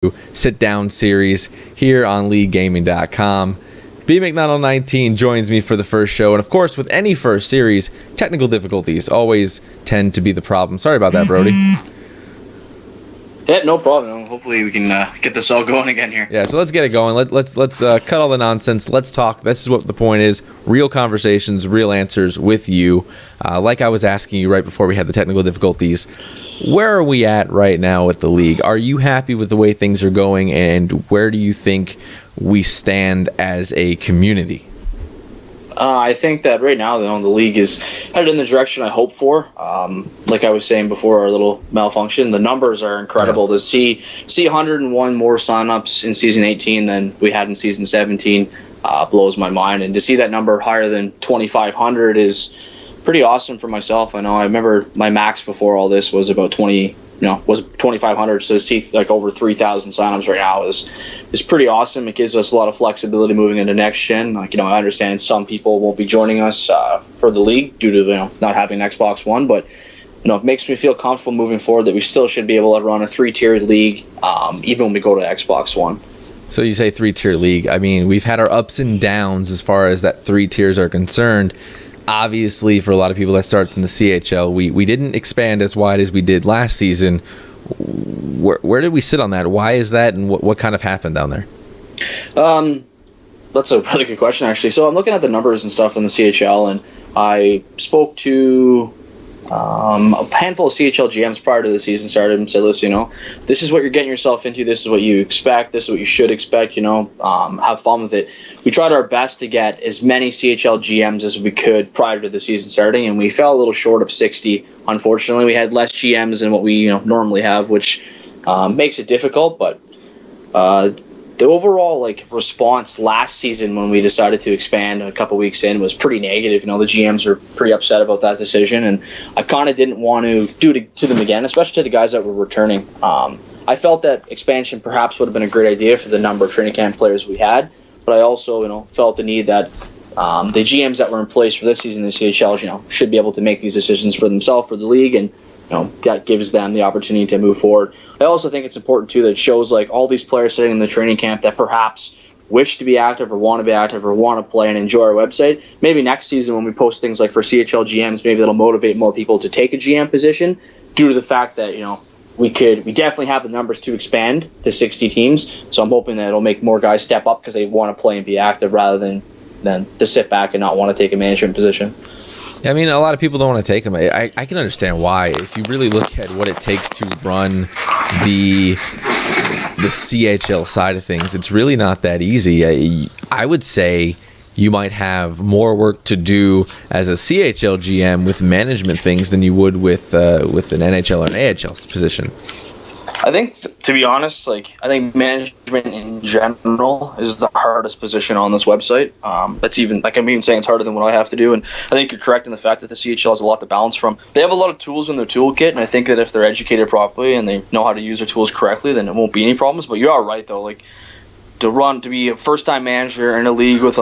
Sitdown series here on LeagueGaming.com. BMCDONALD19 joins me for the first show, and of course, with any first series, technical difficulties always tend to be the problem. Sorry about that, Brody. Yeah, no problem. Hopefully we can get this all going again here. Yeah, so let's get it going. Let's cut all the nonsense. Let's talk. This is what the point is. Real conversations, real answers with you. Like I was asking you right before we had the technical difficulties, where are we at right now with the league? Are you happy with the way things are going, and where do you think we stand as a community? I think that right now, the league is headed in the direction I hope for. Like I was saying before our little malfunction, the numbers are incredible. To see 101 more signups in season 18 than we had in season 17 blows my mind, and to see that number higher than 2,500 is pretty awesome for myself. I know I remember my max before all this was about 2,500. So to see like over 3,000 signups right now is pretty awesome. It gives us a lot of flexibility moving into next gen. Like, I understand some people won't be joining us for the league due to not having an Xbox One, but it makes me feel comfortable moving forward that we still should be able to run a 3-tiered league even when we go to Xbox One. So you say 3-tier league. I mean, we've had our ups and downs as far as that 3 tiers are concerned. Obviously, for a lot of people that starts in the CHL, we didn't expand as wide as we did last season. Where did we sit on that? Why is that, and what kind of happened down there? That's a really good question, actually. So I'm looking at the numbers and stuff in the CHL, and I spoke to a handful of CHL GMs prior to the season started and said, listen, this is what you're getting yourself into. This is what you expect. This is what you should expect. Have fun with it. We tried our best to get as many CHL GMs as we could prior to the season starting, and we fell a little short of 60. Unfortunately, we had less GMs than what we normally have, which makes it difficult. But the overall response last season when we decided to expand a couple weeks in was pretty negative. The GMs were pretty upset about that decision, and I kind of didn't want to do it to them again, especially to the guys that were returning. I felt that expansion perhaps would have been a great idea for the number of training camp players we had, but I also felt the need that the GMs that were in place for this season in the CHL should be able to make these decisions for themselves, for the league, and that gives them the opportunity to move forward. I also think it's important, too, that it shows all these players sitting in the training camp that perhaps wish to be active or want to be active or want to play and enjoy our website. Maybe next season when we post things like for CHL GMs, maybe that'll motivate more people to take a GM position due to the fact that, we definitely have the numbers to expand to 60 teams. So I'm hoping that it'll make more guys step up because they want to play and be active rather than to sit back and not want to take a management position. I mean, a lot of people don't want to take them. I can understand why. If you really look at what it takes to run the CHL side of things, it's really not that easy. I would say you might have more work to do as a CHL GM with management things than you would with an NHL or an AHL position. I think, to be honest, I think management in general is the hardest position on this website. That's even, I'm even saying it's harder than what I have to do. And I think you're correct in the fact that the CHL has a lot to balance from. They have a lot of tools in their toolkit, and I think that if they're educated properly and they know how to use their tools correctly, then it won't be any problems. But you are right, though. To be a first-time manager in a league with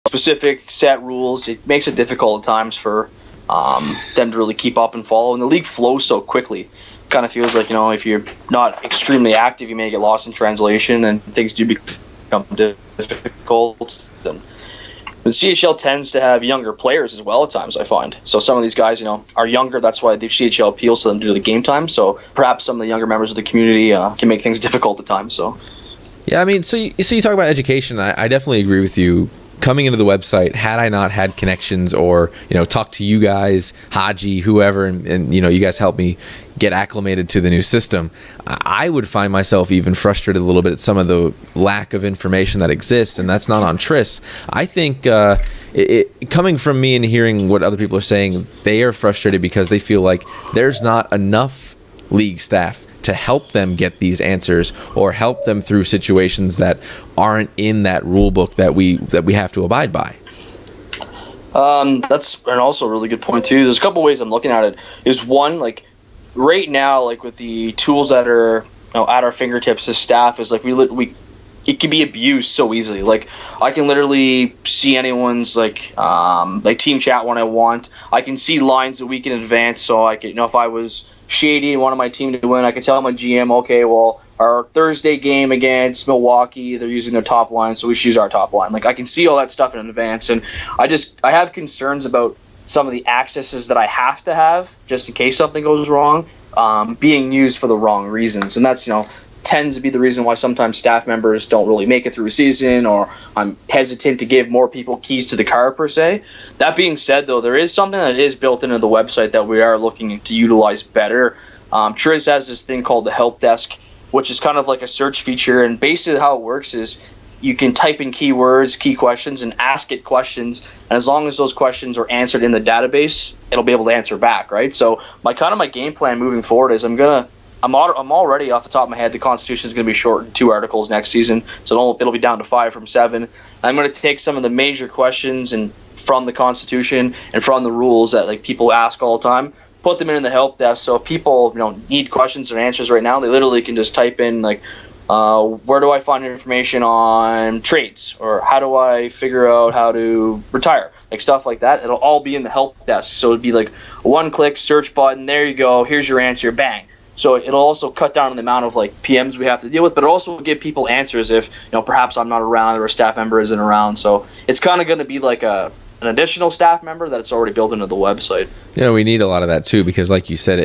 specific set rules, it makes it difficult at times for them to really keep up and follow. And the league flows so quickly. Kind of feels like if you're not extremely active, you may get lost in translation and things do become difficult. And the CHL tends to have younger players as well at times, I find. So some of these guys are younger. That's why the CHL appeals to them due to the game time. So perhaps some of the younger members of the community can make things difficult at times. So yeah, I mean, so you talk about education. I definitely agree with you. Coming into the website, had I not had connections or talk to you guys, Haji, whoever, and you guys helped me get acclimated to the new system, I would find myself even frustrated a little bit at some of the lack of information that exists, and that's not on Triss. I think coming from me and hearing what other people are saying, they are frustrated because they feel like there's not enough league staff to help them get these answers or help them through situations that aren't in that rule book that we have to abide by. That's also a really good point too. There's a couple ways I'm looking at it. Is one, right now, with the tools that are at our fingertips as staff, is we it can be abused so easily. Like, I can literally see anyone's like team chat when I want. I can see lines a week in advance, so I can, if I was shady and wanted my team to win, I could tell my GM, okay, well, our Thursday game against Milwaukee, they're using their top line, so we should use our top line. Like, I can see all that stuff in advance, and I have concerns about some of the accesses that I have to have just in case something goes wrong, being used for the wrong reasons, and that's tends to be the reason why sometimes staff members don't really make it through a season, or I'm hesitant to give more people keys to the car per se. That being said, though, there is something that is built into the website that we are looking to utilize better. Triz has this thing called the help desk, which is kind of like a search feature, and basically how it works is you can type in keywords, key questions, and ask it questions, and as long as those questions are answered in the database, it'll be able to answer back, right? So my game plan moving forward is I'm already off the top of my head, the Constitution is going to be shortened 2 articles next season, so it'll be down to 5 from 7. I'm going to take some of the major questions and from the Constitution and from the rules that like people ask all the time, put them in the help desk. So if people need questions or answers right now, they literally can just type in like, where do I find information on trades, or how do I figure out how to retire, like stuff like that. It'll all be in the help desk. So it'd be like a one-click search button. There you go. Here's your answer. Bang. So it'll also cut down on the amount of like PMs we have to deal with, but it also will give people answers if perhaps I'm not around or a staff member isn't around. So it's kind of going to be like an additional staff member that it's already built into the website. We need a lot of that too, because like you said,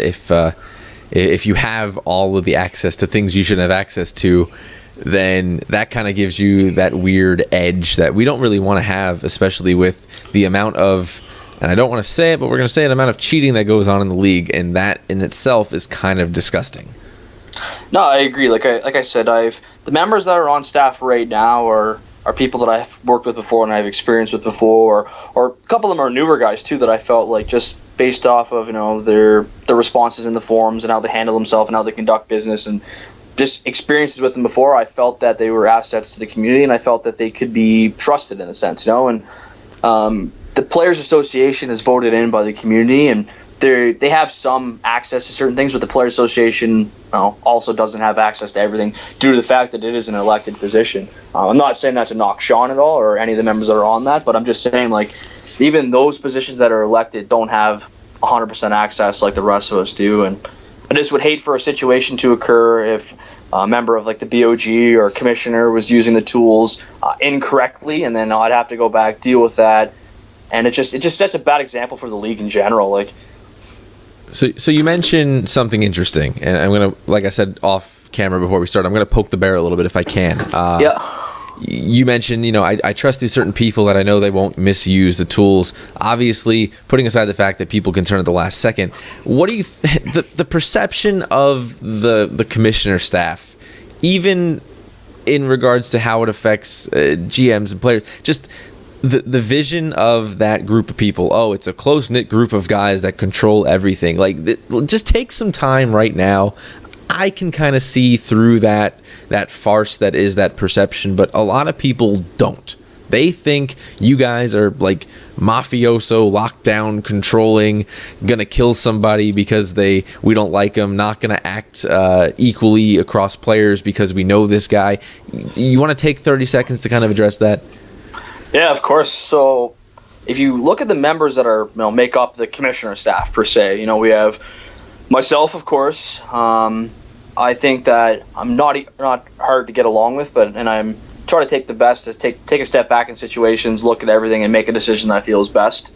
if you have all of the access to things you shouldn't have access to, then that kind of gives you that weird edge that we don't really want to have, especially with the amount of, and I don't want to say it, but we're going to say an amount of cheating that goes on in the league, and that in itself is kind of disgusting. No, I agree. Like I said, the members that are on staff right now are people that I've worked with before and I've experienced with before, or a couple of them are newer guys too that I felt like just based off of their responses in the forums and how they handle themselves and how they conduct business and just experiences with them before, I felt that they were assets to the community, and I felt that they could be trusted in a sense, and the Players Association is voted in by the community, and they have some access to certain things, but the Players Association also doesn't have access to everything due to the fact that it is an elected position. I'm not saying that to knock Sean at all or any of the members that are on that, but I'm just saying like even those positions that are elected don't have 100% access like the rest of us do, and I just would hate for a situation to occur if a member of like the BOG or commissioner was using the tools incorrectly, and then I'd have to go back, deal with that. And it just sets a bad example for the league in general. Like, so you mentioned something interesting, and I'm gonna, like I said off camera before we start, I'm gonna poke the bear a little bit if I can. Yeah. You mentioned, I trust these certain people that I know they won't misuse the tools. Obviously, putting aside the fact that people can turn at the last second, what do you the perception of the commissioner staff, even in regards to how it affects GMs and players, just the vision of that group of people? Oh, it's a close-knit group of guys that control everything. Like, just take some time right now. I can kind of see through that farce that is that perception, but a lot of people don't. They think you guys are like mafioso, lockdown, controlling, gonna kill somebody because we don't like them, not gonna act equally across players because we know this guy. You want to take 30 seconds to kind of address that? Yeah, of course. So if you look at the members that are make up the commissioner staff per se, we have myself, of course. I think that I'm not hard to get along with, and I'm try to take the best to take a step back in situations, look at everything, and make a decision that I feel is best.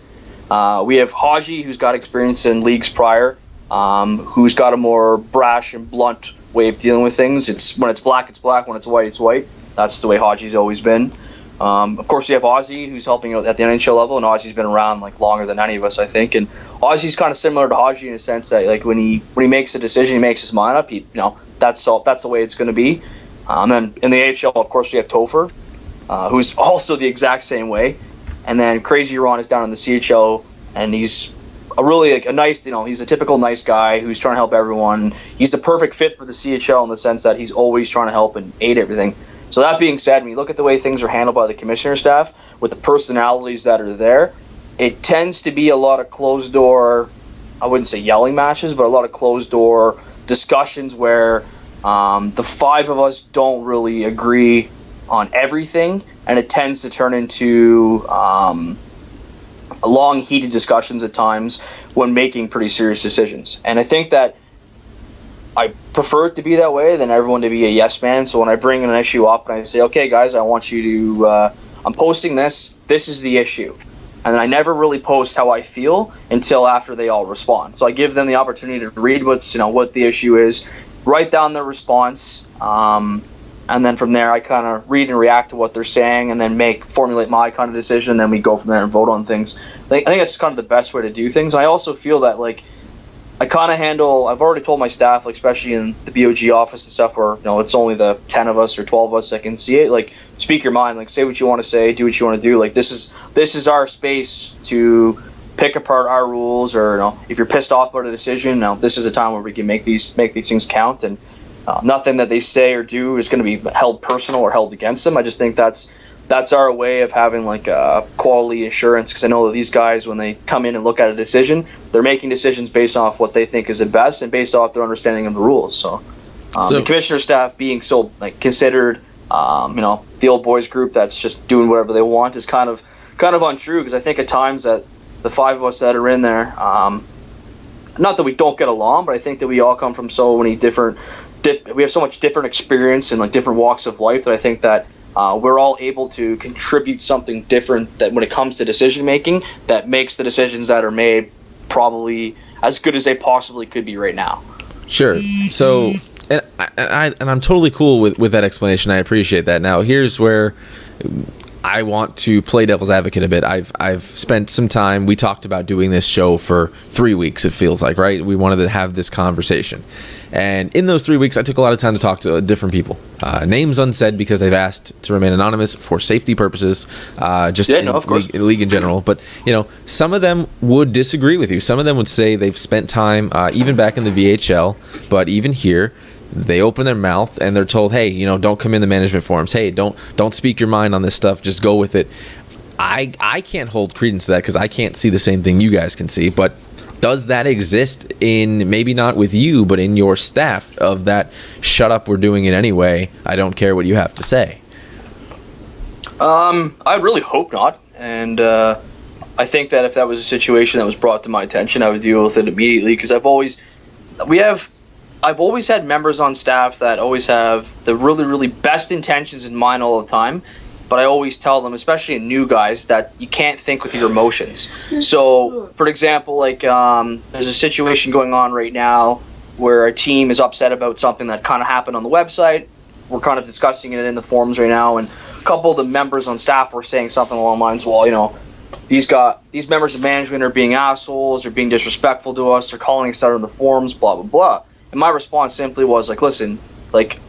We have Haji, who's got experience in leagues prior, who's got a more brash and blunt way of dealing with things. It's when it's black, it's black. When it's white, it's white. That's the way Haji's always been. Of course, we have Ozzy, who's helping out at the NHL level, and Ozzy's been around like longer than any of us, I think. And Ozzy's kind of similar to Haji in a sense that like when he makes a decision, he makes his mind up. That's the way it's going to be. And then in the AHL, of course, we have Topher, who's also the exact same way. And then Crazy Ron is down in the CHL, and he's a really a nice, he's a typical nice guy who's trying to help everyone. He's the perfect fit for the CHL in the sense that he's always trying to help and aid everything. So that being said, when you look at the way things are handled by the commissioner staff, with the personalities that are there, it tends to be a lot of closed door, I wouldn't say yelling matches, but a lot of closed door discussions where the 5 of us don't really agree on everything, and it tends to turn into long, heated discussions at times when making pretty serious decisions. And I think that I prefer it to be that way than everyone to be a yes man. So when I bring an issue up and I say, okay, guys, I want you to, I'm posting this. This is the issue. And then I never really post how I feel until after they all respond. So I give them the opportunity to read what the issue is, write down their response, and then from there I kind of read and react to what they're saying, and then formulate my kind of decision. And then we go from there and vote on things. I think that's kind of the best way to do things. I also feel that I kind of handle. I've already told my staff, especially in the BOG office and stuff, where it's only the 10 of us or 12 of us that can see it. Speak your mind. Say what you want to say. Do what you want to do. This is our space to pick apart our rules. Or if you're pissed off about a decision, this is a time where we can make these things count. And nothing that they say or do is going to be held personal or held against them. I just think that's our way of having quality assurance, because I know that these guys, when they come in and look at a decision, they're making decisions based off what they think is the best and based off their understanding of the rules. So the commissioner staff being so considered, the old boys group that's just doing whatever they want is kind of untrue, because I think at times that the 5 of us that are in there, not that we don't get along, but I think that we all come from so many we have so much different experience and different walks of life that I think that we're all able to contribute something different that when it comes to decision making that makes the decisions that are made probably as good as they possibly could be right now. Sure. So, and I'm totally cool with that explanation. I appreciate that. Now, here's where I want to play devil's advocate a bit. I've spent some time. We talked about doing this show for 3 weeks. It feels like, right? We wanted to have this conversation, and in those 3 weeks, I took a lot of time to talk to different people. Names unsaid because they've asked to remain anonymous for safety purposes. League in general. But some of them would disagree with you. Some of them would say they've spent time, even back in the VHL, but even here. They open their mouth and they're told, hey, don't come in the management forums. Hey, don't speak your mind on this stuff. Just go with it. I can't hold credence to that because I can't see the same thing you guys can see. But does that exist in, maybe not with you, but in your staff, of that, shut up, we're doing it anyway, I don't care what you have to say? I really hope not. And I think that if that was a situation that was brought to my attention, I would deal with it immediately, because I've always had members on staff that always have the really, really best intentions in mind all the time, but I always tell them, especially in new guys, that you can't think with your emotions. So, for example, there's a situation going on right now where a team is upset about something that kind of happened on the website. We're kind of discussing it in the forums right now, and a couple of the members on staff were saying something along the lines, well, these members of management are being assholes, or being disrespectful to us, they're calling us out on the forums, blah, blah, blah. And my response simply was listen,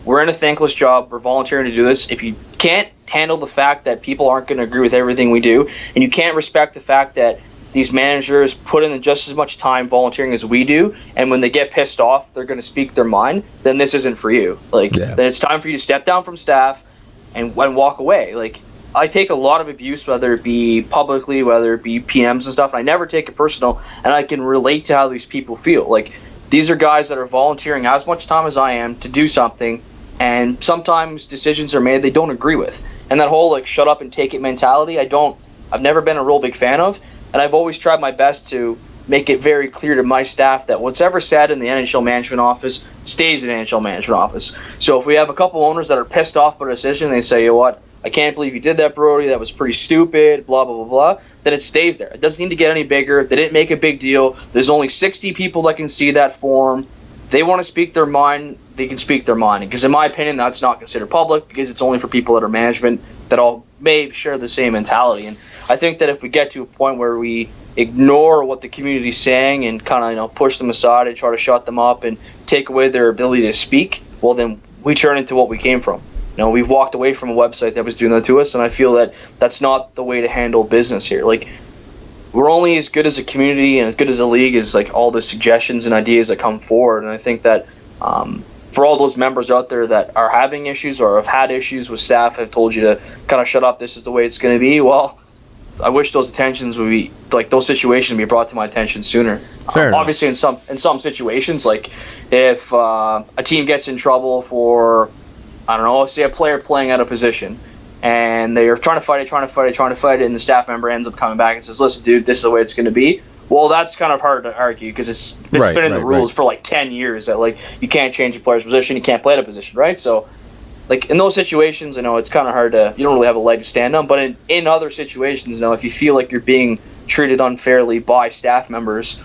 we're in a thankless job. We're volunteering to do this. If you can't handle the fact that people aren't going to agree with everything we do, and you can't respect the fact that these managers put in just as much time volunteering as we do, and when they get pissed off, they're going to speak their mind, then this isn't for you. Then it's time for you to step down from staff and walk away. I take a lot of abuse, whether it be publicly, whether it be PMs and stuff, and I never take it personal, and I can relate to how these people feel. These are guys that are volunteering as much time as I am to do something, and sometimes decisions are made they don't agree with. And that whole shut up and take it mentality, I've never been a real big fan of, and I've always tried my best to make it very clear to my staff that what's ever said in the NHL management office stays in the NHL management office. So if we have a couple owners that are pissed off about a decision, they say, you know what, I can't believe you did that, Brody, that was pretty stupid, blah, blah, blah, blah, then it stays there. It doesn't need to get any bigger. They didn't make a big deal. There's only 60 people that can see that forum. They want to speak their mind, they can speak their mind. Because in my opinion, that's not considered public, because it's only for people that are management that all may share the same mentality. And I think that if we get to a point where we ignore what the community's saying and kind of push them aside and try to shut them up and take away their ability to speak, well, then we turn into what we came from. We've walked away from a website that was doing that to us, and I feel that that's not the way to handle business here. We're only as good as a community and as good as a league as all the suggestions and ideas that come forward. And I think that for all those members out there that are having issues or have had issues with staff, have told you to kind of shut up, this is the way it's going to be. Well, I wish those attentions would be those situations would be brought to my attention sooner. Obviously, in some situations, if a team gets in trouble for, I don't know, say a player playing out of position, and they're trying to fight it, and the staff member ends up coming back and says, listen, dude, this is the way it's going to be. Well, that's kind of hard to argue because it's been in the rules for like 10 years that like you can't change a player's position, you can't play the position, right? So like in those situations, I know it's kind of hard to, you don't really have a leg to stand on, but in other situations, you know, if you feel like you're being treated unfairly by staff members,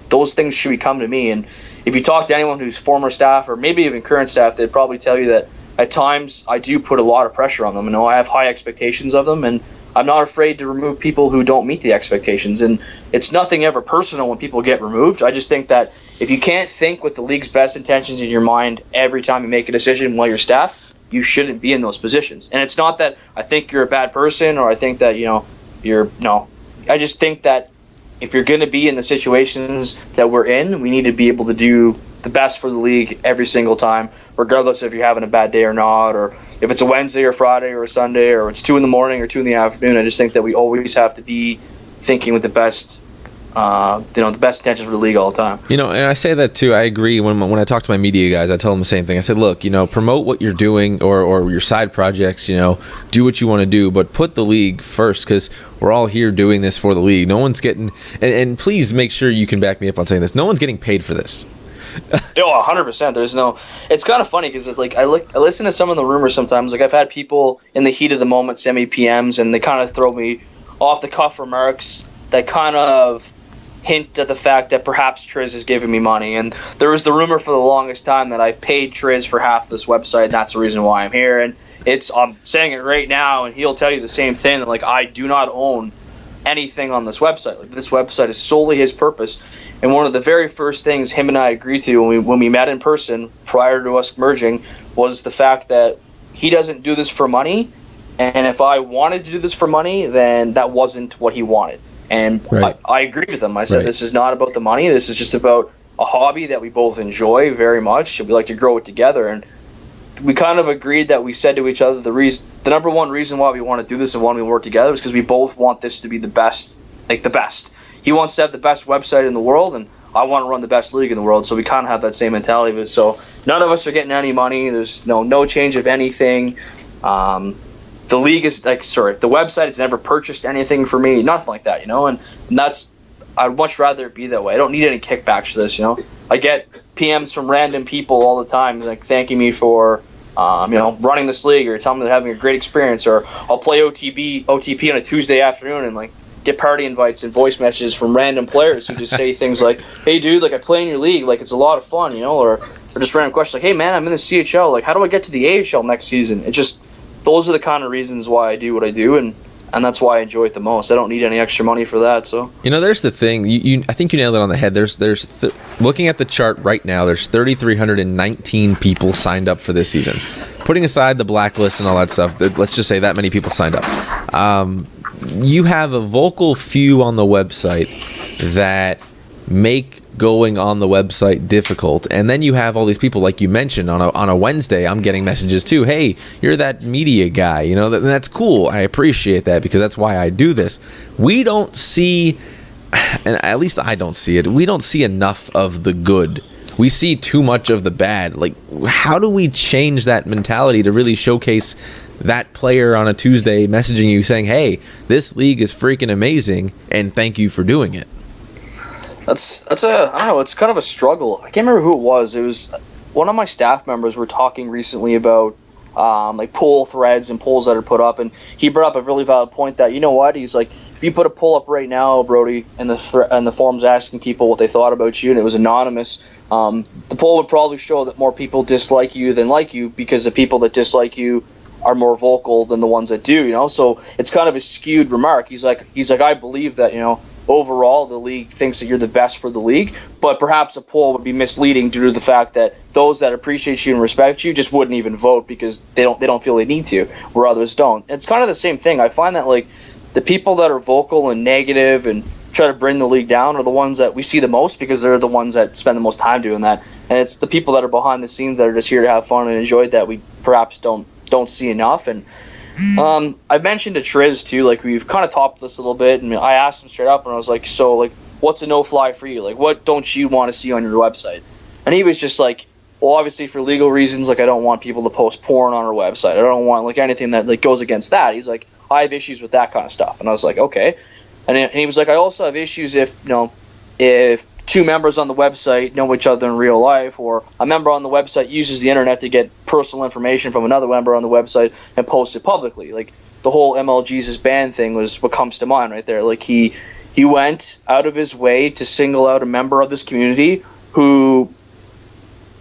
those things should come to me. And if you talk to anyone who's former staff or maybe even current staff, they'd probably tell you that at times I do put a lot of pressure on them. You know, I have high expectations of them, and I'm not afraid to remove people who don't meet the expectations. And it's nothing ever personal when people get removed. I just think that if you can't think with the league's best intentions in your mind every time you make a decision while you're staff, you shouldn't be in those positions. And it's not that I think you're a bad person or I think that, you know, I just think that if you're going to be in the situations that we're in, we need to be able to do the best for the league every single time, regardless if you're having a bad day or not, or if it's a Wednesday or Friday or a Sunday, or it's 2 in the morning or 2 in the afternoon. I just think that we always have to be thinking with the best, the best intentions for the league all the time. You know, and I say that too. I agree. When I talk to my media guys, I tell them the same thing. I said, look, you know, promote what you're doing or your side projects. You know, do what you want to do, but put the league first because we're all here doing this for the league. No one's getting, and please make sure you can back me up on saying this. No one's getting paid for this. Oh, 100%. There's no. It's kind of funny because like I listen to some of the rumors sometimes. Like I've had people in the heat of the moment send me PMs, and they kind of throw me off the cuff remarks that kind of hint at the fact that perhaps Triz is giving me money. And there was the rumor for the longest time that I've paid Triz for half this website, and that's the reason why I'm here. And I'm saying it right now, and he'll tell you the same thing. That, like, I do not own anything on this website. Like, this website is solely his purpose. And one of the very first things him and I agreed to when we met in person prior to us merging was the fact that he doesn't do this for money, and if I wanted to do this for money, then that wasn't what he wanted. And I agreed with him. I said, this is not about the money. This is just about a hobby that we both enjoy very much. We like to grow it together. And we kind of agreed that we said to each other the number one reason why we want to do this and why we work together is because we both want this to be the best, like the best. He wants to have the best website in the world, and I want to run the best league in the world. So we kind of have that same mentality of it. So none of us are getting any money. There's no change of anything. The league is the website has never purchased anything for me, nothing like that, you know, and that's, I'd much rather it be that way. I don't need any kickbacks for this, you know. I get PMs from random people all the time, like thanking me for, running this league or telling me they're having a great experience, or I'll play OTP on a Tuesday afternoon and like get party invites and voice messages from random players who just say things like, hey dude, like I play in your league, like it's a lot of fun, you know, or just random questions like, hey man, I'm in the CHL, like how do I get to the AHL next season? It just, those are the kind of reasons why I do what I do, and that's why I enjoy it the most. I don't need any extra money for that. So there's the thing. I think you nailed it on the head. There's looking at the chart right now. There's 3,319 people signed up for this season. Putting aside the blacklist and all that stuff, let's just say that many people signed up. You have a vocal few on the website that make going on the website difficult, and then you have all these people like you mentioned on a Wednesday. I'm getting messages too, hey, you're that media guy, you know, that's cool. I appreciate that because that's why I do this. We don't see, and at least I don't see it, we don't see enough of the good. We see too much of the bad. Like, how do we change that mentality to really showcase that player on a Tuesday messaging you saying, hey, this league is freaking amazing and thank you for doing it? That's I don't know, it's kind of a struggle. I can't remember who it was. It was one of my staff members were talking recently about like poll threads and polls that are put up, and he brought up a really valid point that, you know what, he's like, if you put a poll up right now, Brody, and the forums asking people what they thought about you, and it was anonymous, the poll would probably show that more people dislike you than like you, because the people that dislike you are more vocal than the ones that do, you know. So it's kind of a skewed remark. He's like I believe that, you know, overall the league thinks that you're the best for the league, but perhaps a poll would be misleading due to the fact that those that appreciate you and respect you just wouldn't even vote because they don't feel they need to, where others don't. It's kind of the same thing. I find that like the people that are vocal and negative and try to bring the league down are the ones that we see the most, because they're the ones that spend the most time doing that, and it's the people that are behind the scenes that are just here to have fun and enjoy it that we perhaps don't see enough. And I've mentioned to Triz too, like we've kind of talked this a little bit, and I asked him straight up, and I was like, so like, what's a no-fly for you? Like, what don't you want to see on your website? And he was just like, well, obviously for legal reasons, like I don't want people to post porn on our website. I don't want like anything that like goes against that. He's like, I have issues with that kind of stuff. And I was like, okay. And he was like, I also have issues if, if two members on the website know each other in real life, or a member on the website uses the internet to get personal information from another member on the website and posts it publicly. Like the whole MLG's ban thing was what comes to mind right there. Like he went out of his way to single out a member of this community who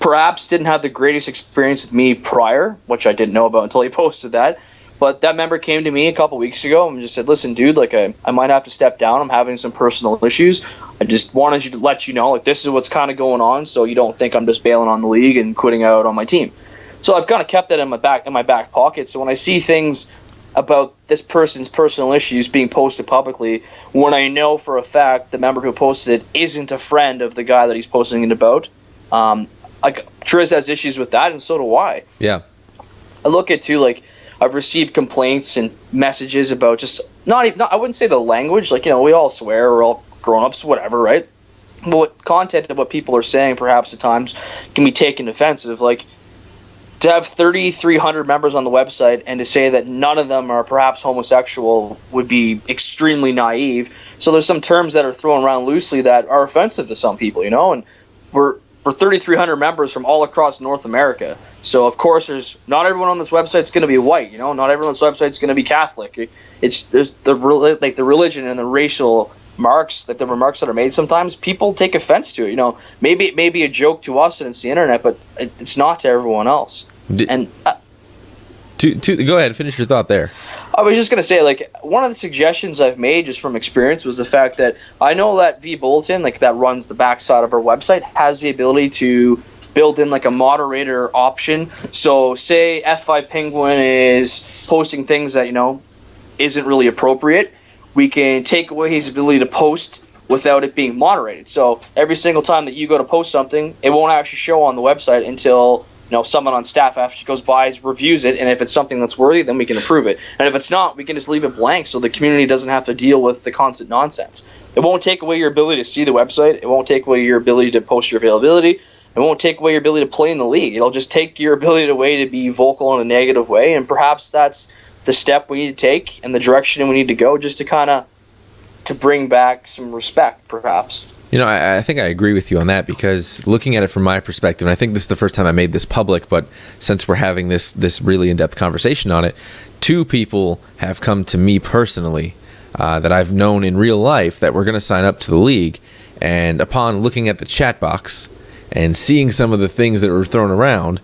perhaps didn't have the greatest experience with me prior, which I didn't know about until he posted that. But that member came to me a couple weeks ago and just said, listen, dude, like I might have to step down. I'm having some personal issues. I just wanted to let you know, like, this is what's kind of going on, so you don't think I'm just bailing on the league and quitting out on my team. So I've kind of kept that in my back pocket. So when I see things about this person's personal issues being posted publicly, when I know for a fact the member who posted it isn't a friend of the guy that he's posting it about, like Triz has issues with that, and so do I. Yeah. I look at, too, like, I've received complaints and messages about just not I wouldn't say the language, like, we all swear, we're all grown-ups, whatever, right? But what content of what people are saying perhaps at times can be taken offensive. Like, to have 3,300 members on the website and to say that none of them are perhaps homosexual would be extremely naive. So there's some terms that are thrown around loosely that are offensive to some people, and we're 3,300 members from all across North America. So, of course, there's not everyone on this website is going to be white, Not everyone on this website is going to be Catholic. There's the religion and the racial marks, like the remarks that are made sometimes, people take offense to it, Maybe it may be a joke to us and it's the internet, but it's not to everyone else. Go ahead, finish your thought there. I was just going to say, like, one of the suggestions I've made just from experience was the fact that I know that vBulletin, like, that runs the backside of our website, has the ability to build in, like, a moderator option. So, say F5 Penguin is posting things that, isn't really appropriate, we can take away his ability to post without it being moderated. So, every single time that you go to post something, it won't actually show on the website until someone on staff after she goes by reviews it, and if it's something that's worthy, then we can approve it. And if it's not, we can just leave it blank so the community doesn't have to deal with the constant nonsense. It won't take away your ability to see the website. It won't take away your ability to post your availability. It won't take away your ability to play in the league. It'll just take your ability away to be vocal in a negative way, and perhaps that's the step we need to take and the direction we need to go just to kind of to bring back some respect, perhaps. I think I agree with you on that, because looking at it from my perspective, and I think this is the first time I made this public, but since we're having this really in-depth conversation on it, two people have come to me personally that I've known in real life that were going to sign up to the league, and upon looking at the chat box and seeing some of the things that were thrown around,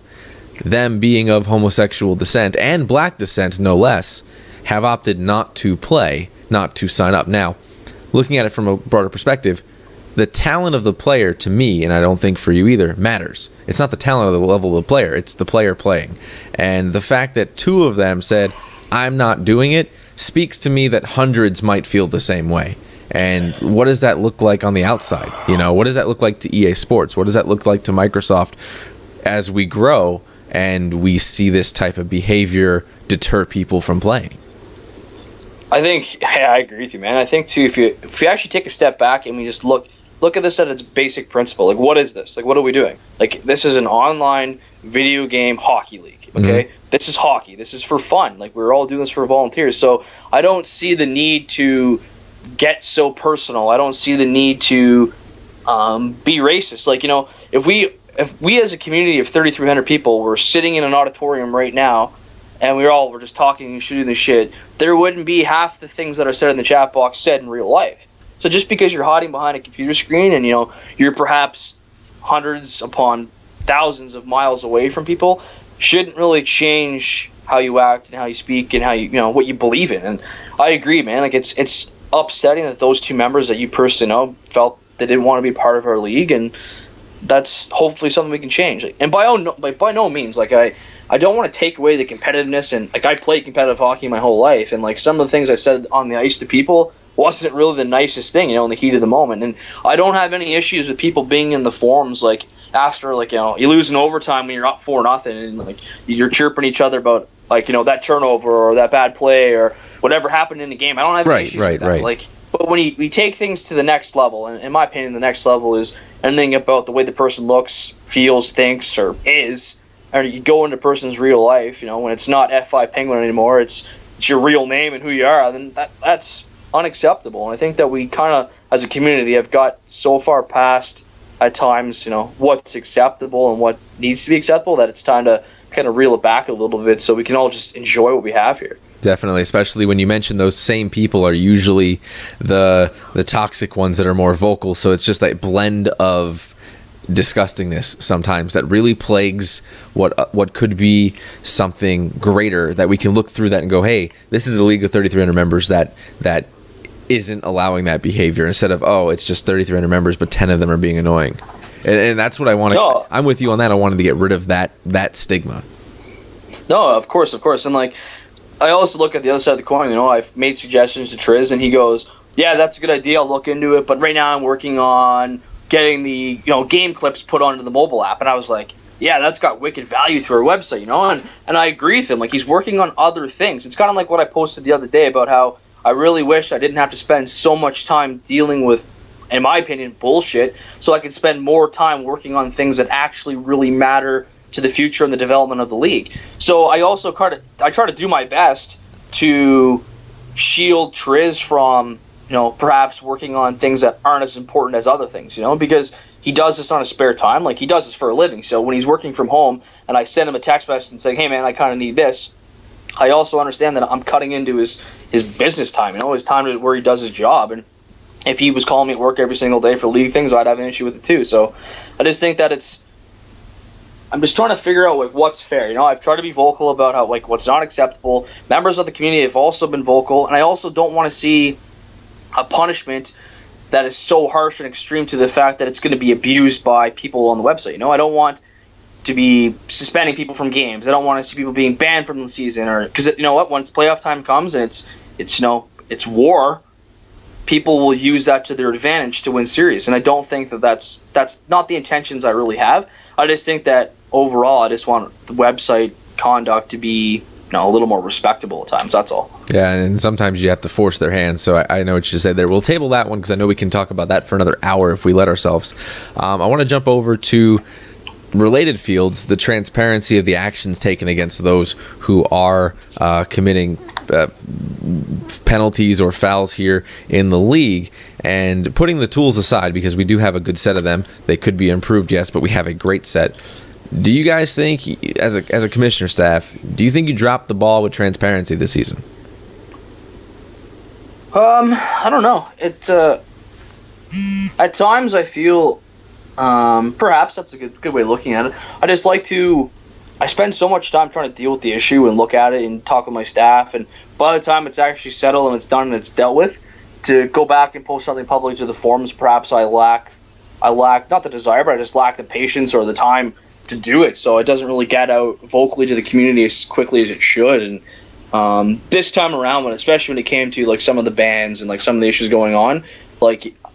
them being of homosexual descent and black descent no less, have opted not to play, not to sign up. Now, looking at it from a broader perspective, the talent of the player, to me, and I don't think for you either, matters. It's not the talent of the level of the player, it's the player playing. And the fact that two of them said, I'm not doing it, speaks to me that hundreds might feel the same way. And what does that look like on the outside? What does that look like to EA Sports? What does that look like to Microsoft as we grow and we see this type of behavior deter people from playing? I think, I agree with you, man. I think, too, if you actually take a step back and we just look at this at its basic principle. Like, what is this? Like, what are we doing? Like, this is an online video game hockey league, okay? Mm-hmm. This is hockey. This is for fun. Like, we're all doing this for volunteers. So I don't see the need to get so personal. I don't see the need to be racist. Like, if we as a community of 3,300 people were sitting in an auditorium right now and we're just talking and shooting the shit, there wouldn't be half the things that are said in the chat box said in real life. So just because you're hiding behind a computer screen and, you're perhaps hundreds upon thousands of miles away from people, shouldn't really change how you act and how you speak and how what you believe in. And I agree, man. Like, it's upsetting that those two members that you personally know felt they didn't want to be part of our league, and that's hopefully something we can change. And by no means, like, I don't want to take away the competitiveness, and like, I played competitive hockey my whole life, and like, some of the things I said on the ice to people wasn't really the nicest thing, in the heat of the moment. And I don't have any issues with people being in the forums, like, after, like, you lose in overtime when you're up 4-0, and like, you're chirping each other about, like, that turnover or that bad play or whatever happened in the game. I don't have any issues with that. Right. Like, but But when we take things to the next level, and in my opinion, the next level is anything about the way the person looks, feels, thinks, or is, or you go into a person's real life, when it's not F5 Penguin anymore, it's your real name and who you are, then that's unacceptable. And I think that we kind of, as a community, have got so far past, at times, what's acceptable and what needs to be acceptable, that it's time to kind of reel it back a little bit so we can all just enjoy what we have here. Definitely, especially when you mention those same people are usually the toxic ones that are more vocal. So it's just that blend of disgustingness sometimes that really plagues what could be something greater, that we can look through that and go, hey, this is a league of 3,300 members that isn't allowing that behavior, instead of, oh, it's just 3,300 members but 10 of them are being annoying. And that's what I want to. No. I'm with you on that. I wanted to get rid of that stigma. No, of course, and like, I also look at the other side of the coin. I've made suggestions to Triz, and he goes, "Yeah, that's a good idea. I'll look into it. But right now, I'm working on getting the game clips put onto the mobile app." And I was like, "Yeah, that's got wicked value to our website, And I agree with him. Like, he's working on other things. It's kind of like what I posted the other day about how I really wish I didn't have to spend so much time dealing with, in my opinion, bullshit, so I could spend more time working on things that actually really matter to the future and the development of the league." So I also try to do my best to shield Triz from, perhaps working on things that aren't as important as other things, because he does this on his spare time. Like, he does this for a living. So when he's working from home and I send him a text message and say, "Hey man, I kind of need this," I also understand that I'm cutting into his business time, his time where he does his job. And if he was calling me at work every single day for league things, I'd have an issue with it too. So I just think that I'm just trying to figure out what's fair. I've tried to be vocal about how what's not acceptable. Members of the community have also been vocal, and I also don't want to see a punishment that is so harsh and extreme to the fact that it's going to be abused by people on the website. I don't want to be suspending people from games. I don't want to see people being banned from the season, or because once playoff time comes and it's war, people will use that to their advantage to win series. And I don't think that's not the intentions I really have. I just think that overall, I just want the website conduct to be a little more respectable at times. That's all. Yeah, and sometimes you have to force their hands. So I know what you said there. We'll table that one because I know we can talk about that for another hour if we let ourselves. I want to jump over to related fields, the transparency of the actions taken against those who are committing penalties or fouls here in the league, and putting the tools aside, because we do have a good set of them. They could be improved, yes, but we have a great set. Do you guys think, as a commissioner staff, do you think you dropped the ball with transparency this season? I don't know. It at times I feel perhaps that's a good way of looking at it. I spend so much time trying to deal with the issue and look at it and talk with my staff, and by the time it's actually settled and it's done and it's dealt with, to go back and post something publicly to the forums, perhaps I lack not the desire, but I just lack the patience or the time to do it. So it doesn't really get out vocally to the community as quickly as it should. And this time around, especially when it came to some of the bans and some of the issues going on,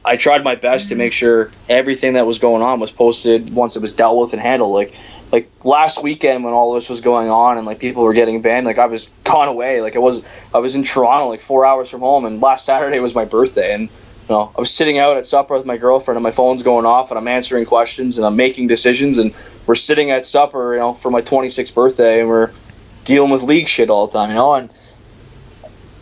I tried my best to make sure everything that was going on was posted once it was dealt with and handled. Like last weekend when all this was going on and people were getting banned, I was gone away. I was in Toronto, 4 hours from home, and last Saturday was my birthday, and I was sitting out at supper with my girlfriend, and my phone's going off, and I'm answering questions, and I'm making decisions, and we're sitting at supper, for my 26th birthday, and we're dealing with league shit all the time, and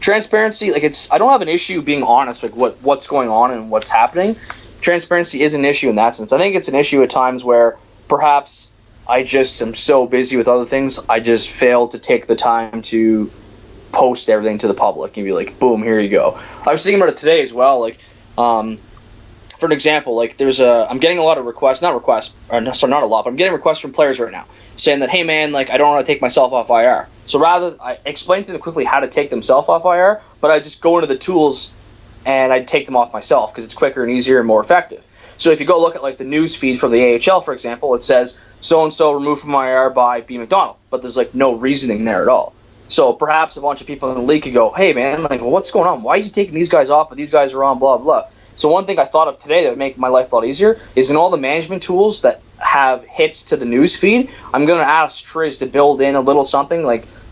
transparency, I don't have an issue being honest, what's going on and what's happening. Transparency is an issue in that sense. I think it's an issue at times where perhaps I just am so busy with other things, I just fail to take the time to post everything to the public and be like, boom, here you go. I was thinking about it today as well, for an example, I'm getting a lot of requests, not a lot, but I'm getting requests from players right now saying that, hey man, I don't want to take myself off IR. So rather, I explain to them quickly how to take themselves off IR, but I just go into the tools and I take them off myself because it's quicker and easier and more effective. So if you go look at the news feed from the AHL, for example, it says so-and-so removed from IR by B. McDonald, but there's no reasoning there at all. So perhaps a bunch of people in the league could go, hey man, what's going on? Why is he taking these guys off, but these guys are on, blah, blah. So one thing I thought of today that would make my life a lot easier is in all the management tools that have hits to the news feed, I'm going to ask Triz to build in a little something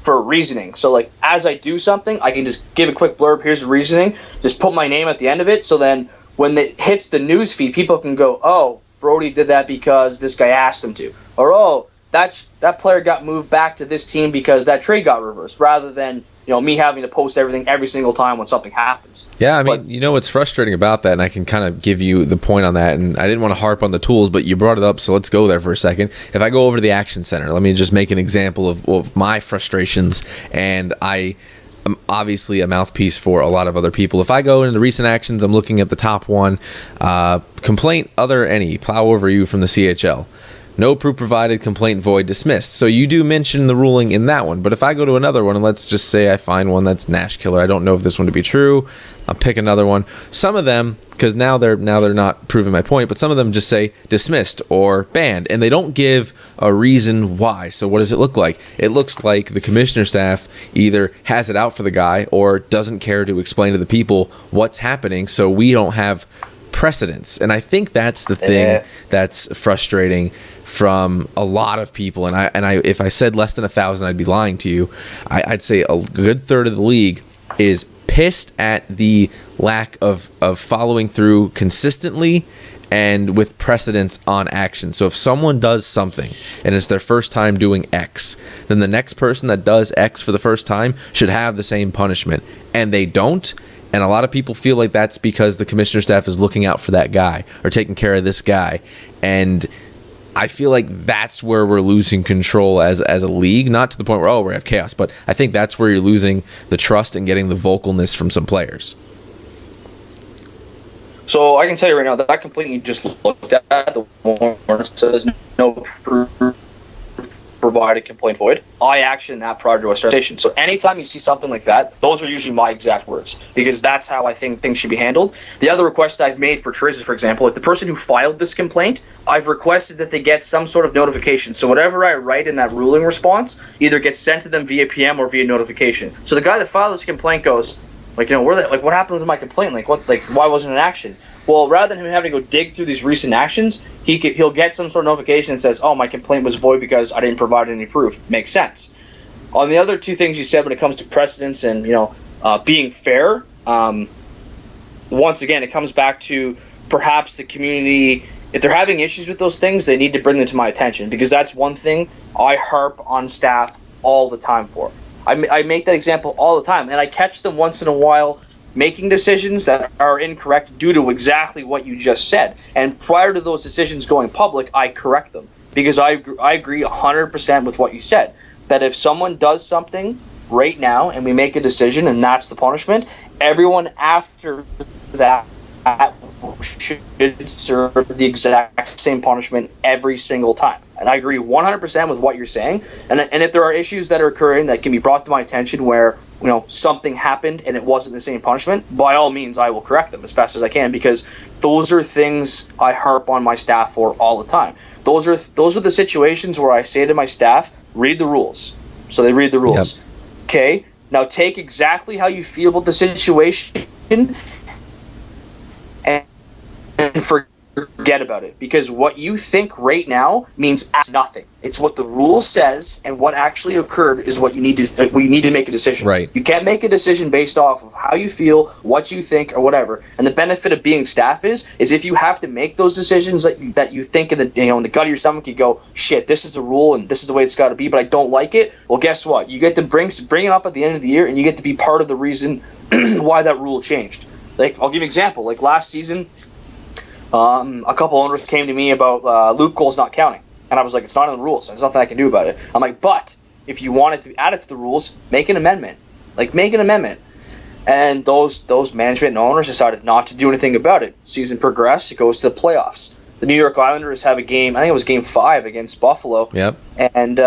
for reasoning. So like as I do something, I can just give a quick blurb. Here's the reasoning. Just put my name at the end of it. So then when it hits the news feed, people can go, oh, Brody did that because this guy asked him to, or oh, that player got moved back to this team because that trade got reversed, rather than me having to post everything every single time when something happens. Yeah, I mean, what's frustrating about that, and I can kind of give you the point on that, and I didn't want to harp on the tools, but you brought it up, so let's go there for a second. If I go over to the Action Center, let me just make an example of my frustrations, and I am obviously a mouthpiece for a lot of other people. If I go into recent actions, I'm looking at the top one, complaint other any, plow over you from the CHL. No proof provided, complaint void, dismissed. So you do mention the ruling in that one. But if I go to another one, and let's just say I find one that's Nash Killer, I don't know if this one to be true. I'll pick another one. Some of them, because now they're not proving my point, but some of them just say dismissed or banned, and they don't give a reason why. So what does it look like? It looks like the commissioner staff either has it out for the guy or doesn't care to explain to the people what's happening, so we don't have precedence. And I think that's the thing that's frustrating from a lot of people. And I if I said less than 1,000, I'd be lying to you. I'd say a good third of the league is pissed at the lack of following through consistently and with precedence on action. So if someone does something and it's their first time doing X, then the next person that does X for the first time should have the same punishment, and they don't. And a lot of people feel like that's because the commissioner staff is looking out for that guy or taking care of this guy. And I feel like that's where we're losing control as a league, not to the point where, we have chaos, but I think that's where you're losing the trust and getting the vocalness from some players. So I can tell you right now that I completely just looked at the one that says no proof provided, complaint void. I action that prior to a start station. So anytime you see something like that, those are usually my exact words, because that's how I think things should be handled. The other request I've made for traces, for example, like the person who filed this complaint, I've requested that they get some sort of notification. So whatever I write in that ruling response either gets sent to them via PM or via notification. So the guy that filed this complaint goes, what happened with my complaint? Why wasn't it action? Well, rather than him having to go dig through these recent actions, he'll get some sort of notification that says, oh, my complaint was void because I didn't provide any proof. Makes sense. On the other two things you said when it comes to precedence and, being fair, once again, it comes back to perhaps the community. If they're having issues with those things, they need to bring them to my attention, because that's one thing I harp on staff all the time for. I make that example all the time, and I catch them once in a while making decisions that are incorrect due to exactly what you just said. And prior to those decisions going public, I correct them, because I agree 100% with what you said, that if someone does something right now and we make a decision and that's the punishment, everyone after that should serve the exact same punishment every single time. And I agree 100% with what you're saying. And if there are issues that are occurring that can be brought to my attention where something happened and it wasn't the same punishment, by all means I will correct them as best as I can, because those are things I harp on my staff for all the time. Those are the situations where I say to my staff, read the rules. So they read the rules. Yep. Okay, now take exactly how you feel about the situation and forget about it, because what you think right now means nothing. It's what the rule says, and what actually occurred is what you need to. We need to make a decision. Right. You can't make a decision based off of how you feel, what you think, or whatever. And the benefit of being staff is if you have to make those decisions that you think in the in the gut of your stomach, you go, shit, this is the rule and this is the way it's got to be, but I don't like it. Well, guess what? You get to bring it up at the end of the year, and you get to be part of the reason why that rule changed. Like, I'll give you an example. Like last season, a couple owners came to me about loop goals not counting, and I was like, it's not in the rules. There's nothing I can do about it. I'm like, but if you want it to be added to the rules, make an amendment. And those management and owners decided not to do anything about it. Season progressed. It goes to the playoffs. The New York Islanders have a game. I think it was Game 5 against Buffalo. Yep. And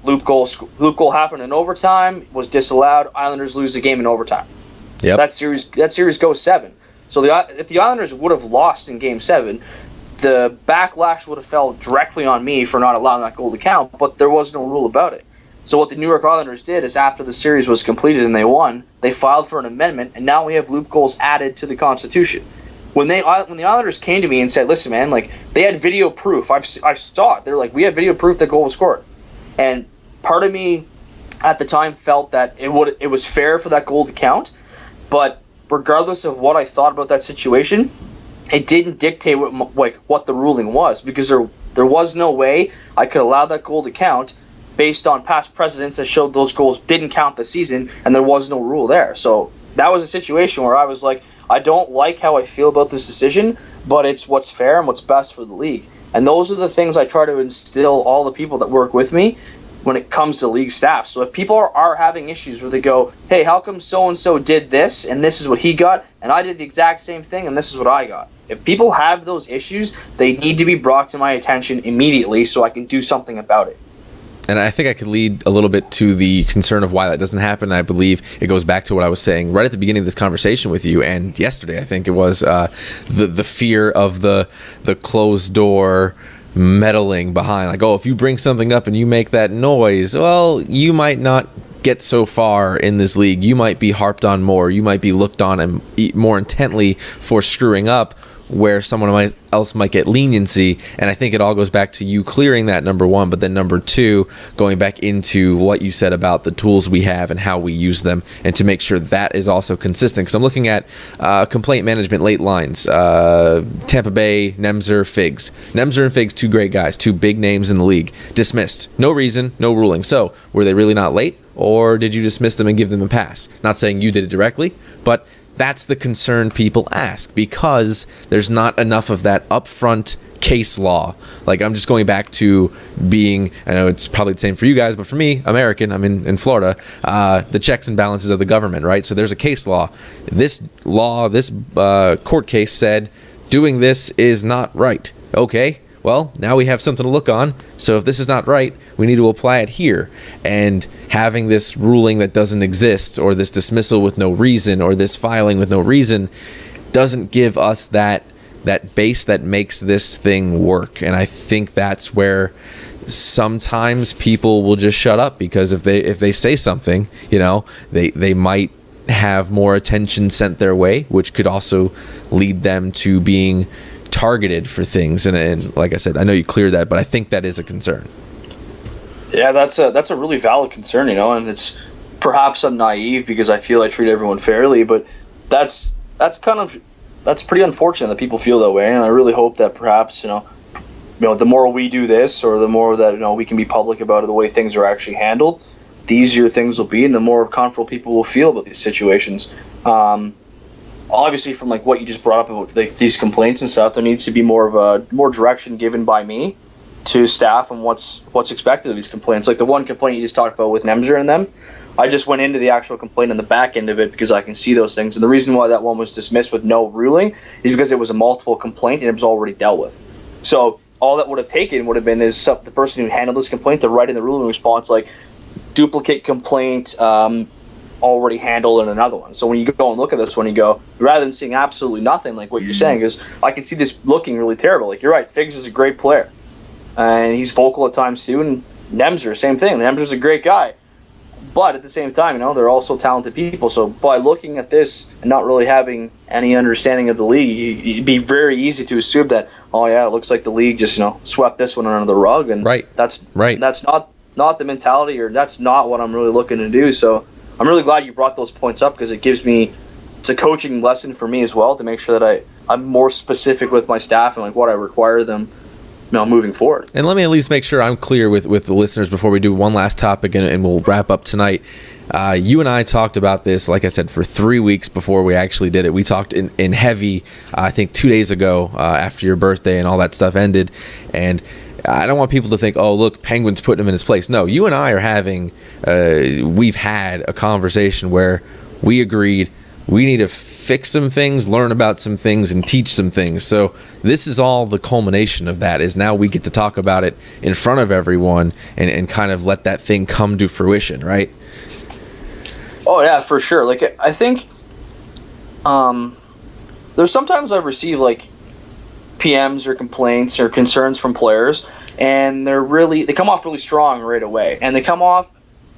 loop goal happened in overtime. Was disallowed. Islanders lose the game in overtime. Yep. That series goes 7. So if the Islanders would have lost in Game 7, the backlash would have fell directly on me for not allowing that goal to count, but there was no rule about it. So what the New York Islanders did is, after the series was completed and they won, they filed for an amendment, and now we have loop goals added to the Constitution. When the Islanders came to me and said, listen, man, they had video proof. I saw it. They're like, we have video proof that goal was scored. And part of me at the time felt that it was fair for that goal to count, but regardless of what I thought about that situation, it didn't dictate what the ruling was, because there was no way I could allow that goal to count based on past precedents that showed those goals didn't count this season, and there was no rule there. So that was a situation where I was like, I don't like how I feel about this decision, but it's what's fair and what's best for the league. And those are the things I try to instill all the people that work with me when it comes to league staff. So if people are having issues where they go, hey, how come so-and-so did this, and this is what he got, and I did the exact same thing, and this is what I got. If people have those issues, they need to be brought to my attention immediately so I can do something about it. And I think I could lead a little bit to the concern of why that doesn't happen. I believe it goes back to what I was saying right at the beginning of this conversation with you, and yesterday I think it was the fear of the closed door meddling behind. Like, oh, if you bring something up and you make that noise, well, you might not get so far in this league. You might be harped on more. You might be looked on and more intently for screwing up, where someone else might get leniency. And I think it all goes back to you clearing that, number one, but then number two, going back into what you said about the tools we have and how we use them, and to make sure that is also consistent. Because I'm looking at complaint management late lines, Tampa Bay, Nemser, Figs. Nemser and Figs, two great guys, two big names in the league, dismissed. No reason, no ruling. So were they really not late, or did you dismiss them and give them a pass? Not saying you did it directly, but that's the concern people ask, because there's not enough of that upfront case law. Like, I'm just going back to being, I know it's probably the same for you guys, but for me, American, I'm in Florida, the checks and balances of the government, right? So there's a case law. This court case said doing this is not right. Okay, well, now we have something to look on. So if this is not right, we need to apply it here. And having this ruling that doesn't exist, or this dismissal with no reason, or this filing with no reason, doesn't give us that base that makes this thing work. And I think that's where sometimes people will just shut up, because if they say something, they might have more attention sent their way, which could also lead them to being targeted for things. And like I said, I know you cleared that, but I think that is a concern. Yeah, that's a really valid concern, and it's perhaps I'm naive because I feel I treat everyone fairly, but that's pretty unfortunate that people feel that way. And I really hope that perhaps the more we do this, or the more that we can be public about it, the way things are actually handled, the easier things will be, and the more comfortable people will feel about these situations. Obviously, from like what you just brought up about these complaints and stuff, there needs to be more direction given by me to staff on what's expected of these complaints. Like the one complaint you just talked about with Nemser and them, I just went into the actual complaint on the back end of it because I can see those things. And the reason why that one was dismissed with no ruling is because it was a multiple complaint and it was already dealt with. So all that would have taken would have been is the person who handled this complaint to write in the ruling response like duplicate complaint, already handled in another one. So when you go and look at this one, you go, rather than seeing absolutely nothing like what you're saying, is I can see this looking really terrible. Like, you're right, Figs is a great player, and he's vocal at times too. And Nemser, same thing. Nemser's a great guy, but at the same time, they're also talented people. So by looking at this and not really having any understanding of the league, it'd be very easy to assume that, oh yeah, it looks like the league just swept this one under the rug, and that's not the mentality, or that's not what I'm really looking to do. So I'm really glad you brought those points up, because it's a coaching lesson for me as well, to make sure that I'm more specific with my staff and like what I require them moving forward. And let me at least make sure I'm clear with the listeners before we do one last topic, and we'll wrap up tonight. You and I talked about this, like I said, for 3 weeks before we actually did it. We talked in heavy, I think 2 days ago, after your birthday and all that stuff ended. And I don't want people to think, oh, look, Penguin's putting him in his place. No, you and I are we've had a conversation where we agreed we need to fix some things, learn about some things, and teach some things. So this is all the culmination of that, is now we get to talk about it in front of everyone and kind of let that thing come to fruition, right? Oh, yeah, for sure. Like, I think there's sometimes I've received, like, PMs or complaints or concerns from players, and they come off really strong right away, and they come off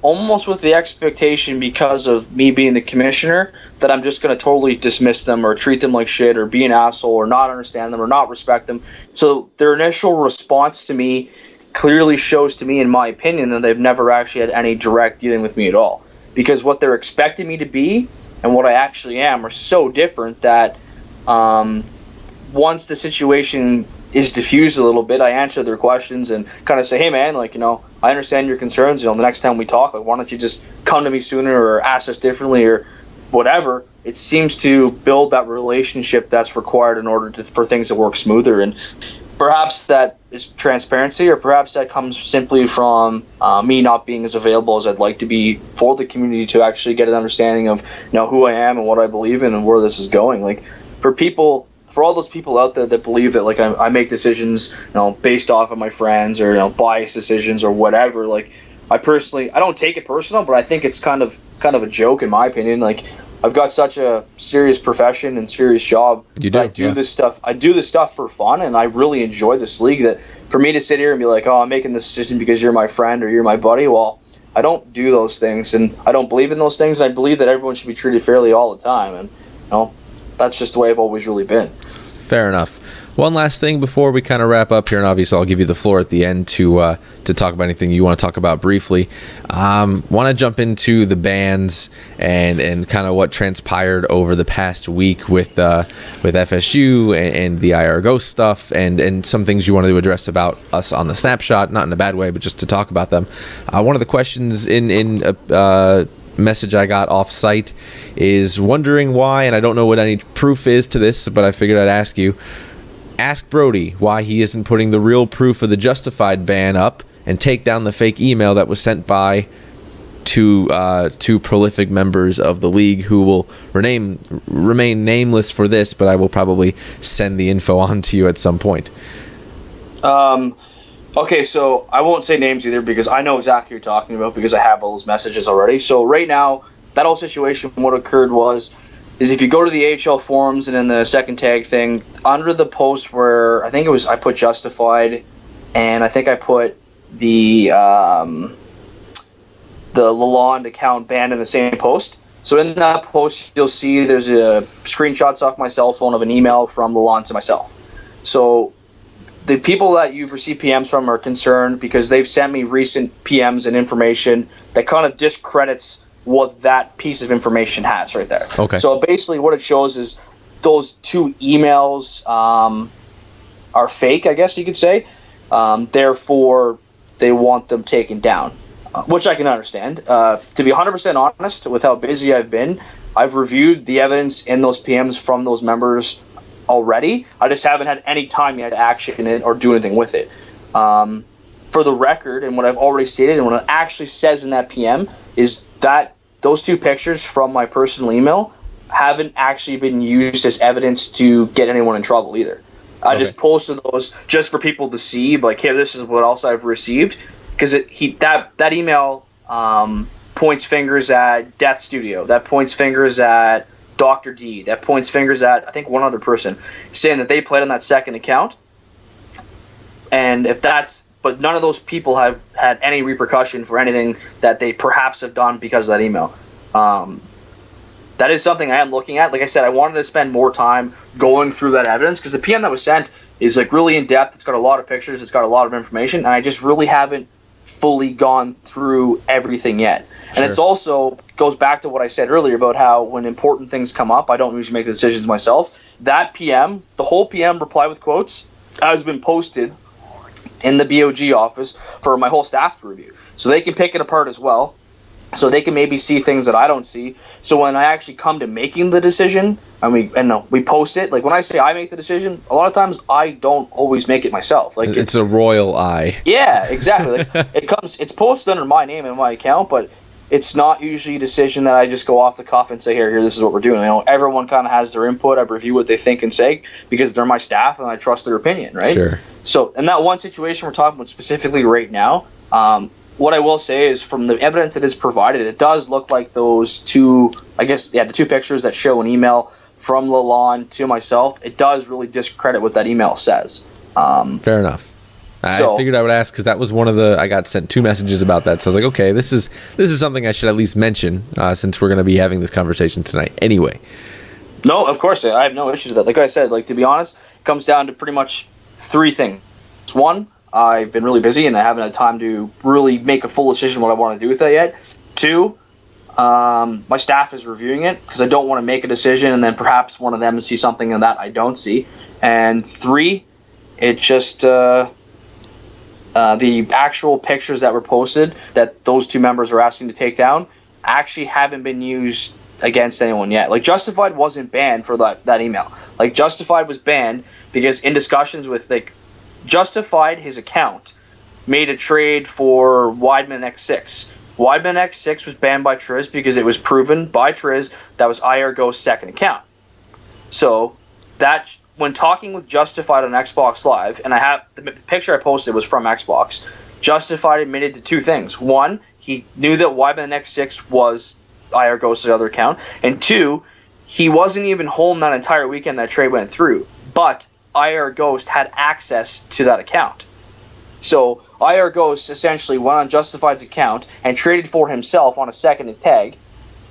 almost with the expectation, because of me being the commissioner, that I'm just going to totally dismiss them or treat them like shit or be an asshole or not understand them or not respect them. So their initial response to me clearly shows to me, in my opinion, that they've never actually had any direct dealing with me at all. Because what they're expecting me to be and what I actually am are so different that once the situation is diffused a little bit, I answer their questions and kind of say, hey man, like, I understand your concerns. The next time we talk, like, why don't you just come to me sooner or ask us differently or whatever. It seems to build that relationship that's required in order for things to work smoother. And perhaps that is transparency, or perhaps that comes simply from me not being as available as I'd like to be for the community to actually get an understanding of who I am and what I believe in and where this is going. Like, for all those people out there that believe that like I make decisions based off of my friends or biased decisions or whatever, like I don't take it personal, but I think it's kind of a joke in my opinion. Like, I've got such a serious profession and serious job. I do this stuff. I do this stuff for fun, and I really enjoy this league. That for me to sit here and be like, oh, I'm making this decision because you're my friend or you're my buddy. Well, I don't do those things, and I don't believe in those things. I believe that everyone should be treated fairly all the time, and that's just the way I've always really been. Fair enough. One last thing before we kind of wrap up here, and obviously I'll give you the floor at the end to talk about anything you want to talk about briefly. Want to jump into the bans and kind of what transpired over the past week with FSU and the IR Ghost stuff and some things you wanted to address about us on the Snapshot, not in a bad way, but just to talk about them. One of the questions in a message I got off site is wondering why, and I don't know what any proof is to this, but I figured I'd ask you. Ask Brody why he isn't putting the real proof of the justified ban up and take down the fake email that was sent by two prolific members of the league who will remain nameless for this, but I will probably send the info on to you at some point. Okay, so I won't say names either because I know exactly what you're talking about because I have all those messages already. So right now, that whole situation, what occurred is if you go to the AHL forums and in the second tag thing, under the post where I put justified, and I think I put the Lalonde account banned in the same post. So in that post, you'll see there's screenshots off my cell phone of an email from Lalonde to myself. So the people that you've received PMs from are concerned because they've sent me recent PMs and information that kind of discredits what that piece of information has right there. Okay. So basically what it shows is those two emails are fake, I guess you could say. Therefore, they want them taken down, which I can understand. To be 100% honest, with how busy I've been, I've reviewed the evidence in those PMs from those members already. I just haven't had any time yet to action it or do anything with it. For the record, and what I've already stated, and what it actually says in that PM, is that those two pictures from my personal email haven't actually been used as evidence to get anyone in trouble either. I just posted those just for people to see, like, hey, this is what else I've received, because that email points fingers at Death Studio, that points fingers at Dr. D, that points fingers at I think one other person, saying that they played on that second account, but none of those people have had any repercussion for anything that they perhaps have done because of that email. That is something I am looking at. Like I said, I wanted to spend more time going through that evidence because the PM that was sent is like really in depth. It's got a lot of pictures. It's got a lot of information, and I just really haven't fully gone through everything yet. And It's also goes back to what I said earlier about how when important things come up, I don't usually make the decisions myself. That PM, the whole PM reply with quotes, has been posted in the BOG office for my whole staff to review, so they can pick it apart as well, so they can maybe see things that I don't see. So when I actually come to making the decision and we post it, like when I say I make the decision, a lot of times I don't always make it myself. Like it's a royal I. Yeah, exactly. Like it's posted under my name and my account, but it's not usually a decision that I just go off the cuff and say, here, this is what we're doing. Everyone kind of has their input. I review what they think and say because they're my staff and I trust their opinion, right? Sure. So in that one situation we're talking about specifically right now, what I will say is from the evidence that is provided, it does look like those two, the two pictures that show an email from Lalonde to myself, it does really discredit what that email says. Fair enough. I figured I would ask because that was one of I got sent 2 messages about that. So I was like, okay, this is something I should at least mention since we're going to be having this conversation tonight. Anyway. No, of course. I have no issues with that. Like I said, to be honest, it comes down to pretty much 3 things. One, I've been really busy and I haven't had time to really make a full decision what I want to do with it yet. 2, my staff is reviewing it because I don't want to make a decision and then perhaps one of them see something in that I don't see. And 3, it just the actual pictures that were posted that those 2 members are asking to take down actually haven't been used against anyone yet. Like, Justified wasn't banned for that email. Like, Justified was banned because in discussions with, like, Justified, his account, made a trade for Weidman X6. Weidman X6 was banned by Triz because it was proven by Triz that was IR Ghost's second account. So, that, when talking with Justified on Xbox Live, and I have the picture I posted was from Xbox, Justified admitted to 2 things. 1, he knew that Weidman X6 was IR Ghost's other account, and 2, he wasn't even home that entire weekend that trade went through, but IR Ghost had access to that account. So IR Ghost essentially went on Justified's account and traded for himself on a second tag,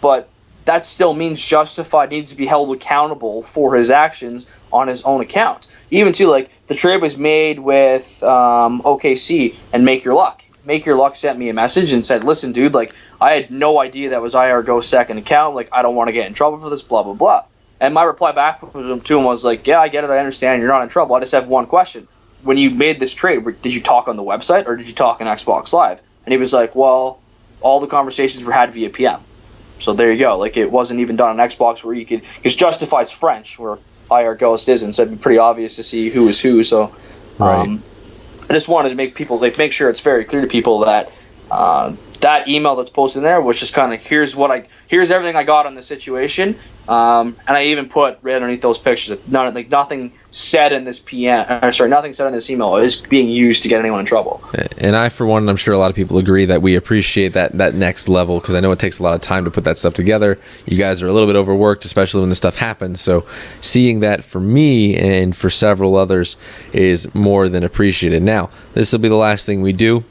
but that still means Justified needs to be held accountable for his actions on his own account. Even too, like, the trade was made with OKC and Make Your Luck. Make Your Luck sent me a message and said, listen, dude, like, I had no idea that was IR Ghost's second account. Like, I don't want to get in trouble for this, blah, blah, blah. And my reply back to him was like, yeah, I get it. I understand. You're not in trouble. I just have one question. When you made this trade, did you talk on the website or did you talk on Xbox Live? And he was like, well, all the conversations were had via PM. So there you go. Like, it wasn't even done on Xbox where you could, because Justified's French, where IR Ghost isn't. So it'd be pretty obvious to see who is who. So, Right. I just wanted to make sure it's very clear to people that that email that's posted in there was just kind of here's everything I got on the situation, and I even put right underneath those pictures that nothing said in this nothing said in this email is being used to get anyone in trouble. And I, for one, and I'm sure a lot of people agree that we appreciate that next level, because I know it takes a lot of time to put that stuff together. You guys are a little bit overworked, especially when this stuff happens. So seeing that for me and for several others is more than appreciated. Now, this will be the last thing we do.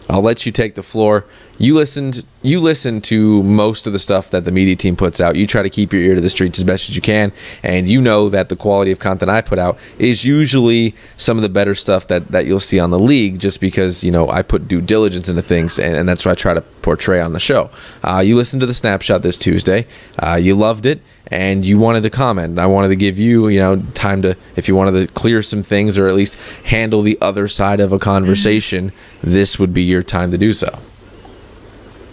I'll let you take the floor. You listen to most of the stuff that the media team puts out. You try to keep your ear to the streets as best as you can, and you know that the quality of content I put out is usually some of the better stuff that you'll see on the league, just because, you know, I put due diligence into things, and that's what I try to portray on the show. You listened to the snapshot this Tuesday. You loved it, and you wanted to comment. I wanted to give you, time to, if you wanted to clear some things or at least handle the other side of a conversation, this would be your time to do so.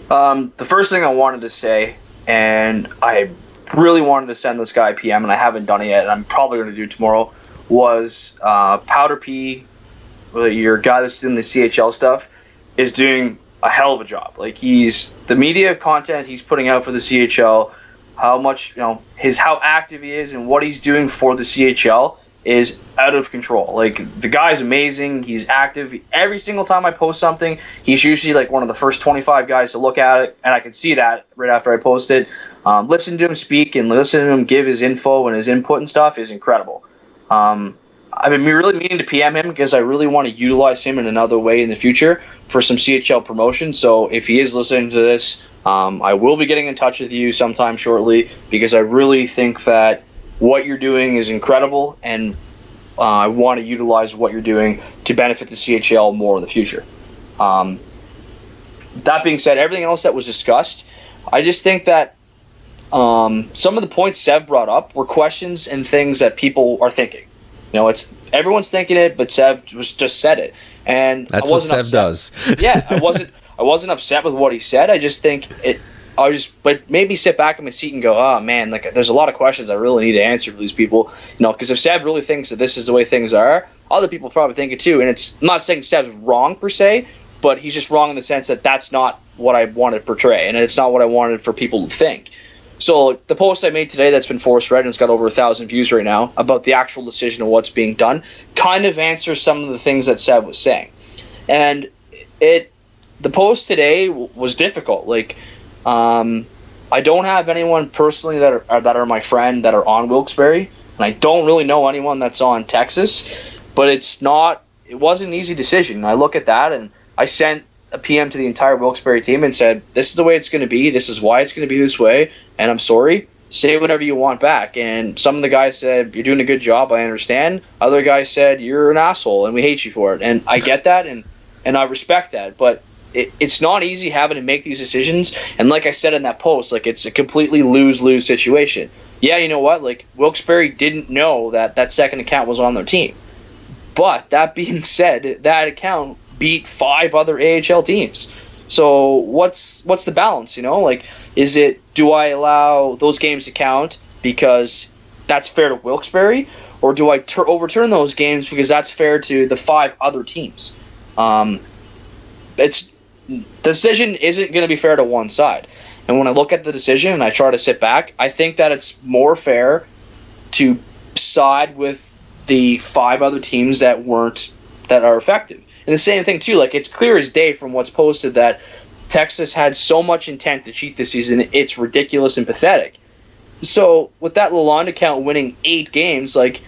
The first thing I wanted to say, and I really wanted to send this guy a PM, and I haven't done it yet, and I'm probably going to do it tomorrow, was Powder P, your guy that's in the CHL stuff, is doing a hell of a job. Like, the media content he's putting out for the CHL, how much, how active he is and what he's doing for the CHL is out of control. Like, the guy's amazing. He's active. Every single time I post something, he's usually like one of the first 25 guys to look at it, and I can see that right after I post it. Listen to him speak and listen to him give his info and his input and stuff is incredible. I've been really meaning to PM him because I really want to utilize him in another way in the future for some CHL promotion. So if he is listening to this, I will be getting in touch with you sometime shortly, because I really think that what you're doing is incredible, and I want to utilize what you're doing to benefit the CHL more in the future. That being said, everything else that was discussed, I just think that some of the points Sev brought up were questions and things that people are thinking. Everyone's thinking it, but Sev just said it, and that's what Sev does. Yeah, I wasn't upset with what he said. I just think it. But made me sit back in my seat and go, oh man, like, there's a lot of questions I really need to answer for these people. Because if Sev really thinks that this is the way things are, other people probably think it too. And I'm not saying Sev's wrong per se, but he's just wrong in the sense that that's not what I wanted to portray, and it's not what I wanted for people to think. So the post I made today that's been forced read, and it's got over 1,000 views right now, about the actual decision of what's being done, kind of answers some of the things that Sev was saying. And the post today was difficult. Like, I don't have anyone personally that are my friend that are on Wilkes-Barre, and I don't really know anyone that's on Texas, but it wasn't an easy decision. I look at that, and I sent a PM to the entire Wilkes-Barre team and said, this is the way it's going to be, this is why it's going to be this way, and I'm sorry. say whatever you want back. And some of the guys said, you're doing a good job, I understand. Other guys said, you're an asshole and we hate you for it. And I get that, and I respect that. But it's not easy having to make these decisions. And like I said in that post, like, it's a completely lose-lose situation. Yeah, you know what? Like, Wilkes-Barre didn't know that second account was on their team. But that being said, that account beat 5 other AHL teams. So what's the balance, you know? Like, is it, do I allow those games to count because that's fair to Wilkes-Barre? Or do I overturn those games because that's fair to the 5 other teams? The decision isn't going to be fair to one side. And when I look at the decision and I try to sit back, I think that it's more fair to side with the 5 other teams that are effective. And the same thing too, like, it's clear as day from what's posted that Texas had so much intent to cheat this season, it's ridiculous and pathetic. So with that Lalonde account winning 8 games, like,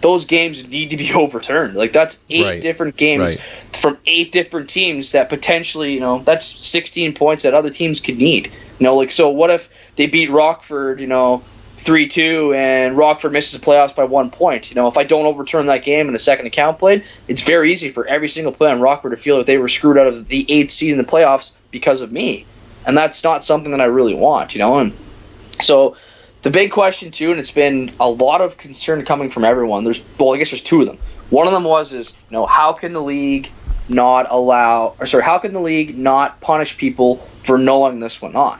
those games need to be overturned. Like, that's 8 different games from 8 different teams that potentially, you know, that's 16 points that other teams could need. You know, like, so what if they beat Rockford, you know, 3-2, and Rockford misses the playoffs by 1 point? You know, if I don't overturn that game and a second account played, it's very easy for every single player on Rockford to feel that they were screwed out of the 8th seed in the playoffs because of me. And that's not something that I really want, you know? And so the big question, too, and it's been a lot of concern coming from everyone. I guess there's 2 of them. One of them is, you know, how can the league not punish people for knowing this went on?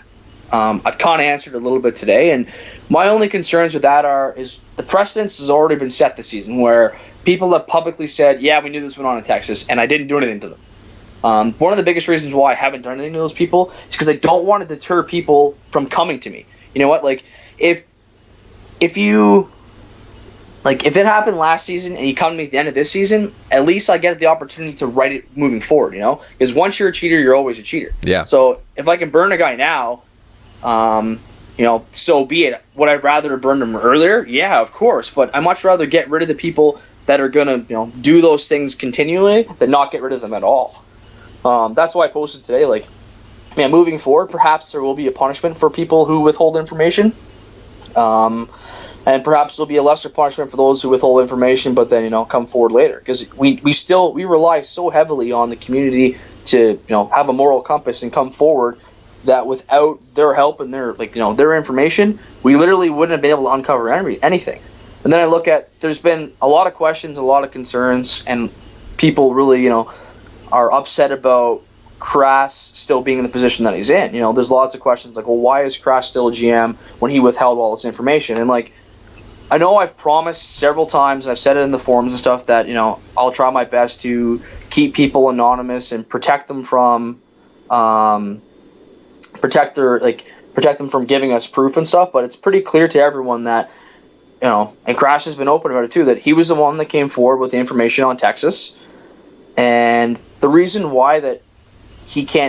I've kind of answered a little bit today, and my only concerns with that is the precedence has already been set this season where people have publicly said, yeah, we knew this went on in Texas, and I didn't do anything to them. One of the biggest reasons why I haven't done anything to those people is because I don't want to deter people from coming to me. You know what? Like, if it happened last season and you come to me at the end of this season, at least I get the opportunity to right it moving forward, you know? Because once you're a cheater, you're always a cheater. Yeah. So if I can burn a guy now, you know, so be it. Would I rather burn them earlier? Yeah, of course. But I much rather get rid of the people that are going to, you know, do those things continually than not get rid of them at all. That's why I posted today, like, man, moving forward, perhaps there will be a punishment for people who withhold information. And perhaps there'll be a lesser punishment for those who withhold information, but then, you know, come forward later. Because we rely so heavily on the community to, you know, have a moral compass and come forward, that without their help and their, like, you know, their information, we literally wouldn't have been able to uncover anything. And then I look at, there's been a lot of questions, a lot of concerns, and people really, you know, are upset about Crass still being in the position that he's in. You know, there's lots of questions like, well, why is Crass still a GM when he withheld all this information? And, like, I know I've promised several times, I've said it in the forums and stuff, that, you know, I'll try my best to keep people anonymous and protect them from protect them from giving us proof and stuff. But it's pretty clear to everyone that, you know, and Crash has been open about it too, that he was the one that came forward with the information on Texas. And the reason why that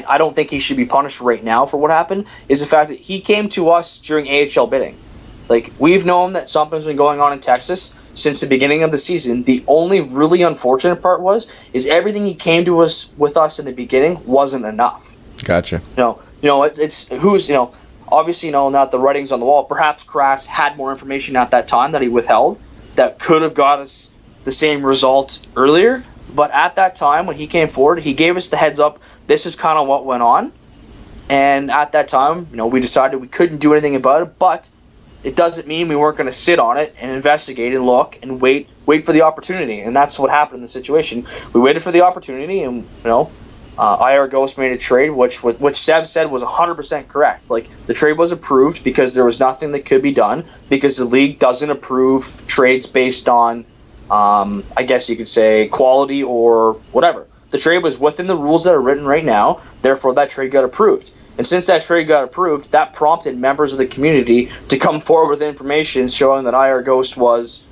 I don't think he should be punished right now for what happened, is the fact that he came to us during AHL bidding. Like, we've known that something's been going on in Texas since the beginning of the season. The only really unfortunate part is everything he came to us with us in the beginning wasn't enough. Gotcha. You know, it's who's, you know, obviously, you know, not the writing's on the wall. Perhaps Crass had more information at that time that he withheld that could have got us the same result earlier. But at that time, when he came forward, he gave us the heads up. This is kind of what went on. And at that time, you know, we decided we couldn't do anything about it, but it doesn't mean we weren't going to sit on it and investigate and look and wait for the opportunity. And that's what happened in the situation. We waited for the opportunity, and, you know, IR Ghost made a trade, which Sev said was 100% correct. Like, the trade was approved because there was nothing that could be done, because the league doesn't approve trades based on, I guess you could say, quality or whatever. The trade was within the rules that are written right now, therefore that trade got approved. And since that trade got approved, that prompted members of the community to come forward with information showing that IR Ghost was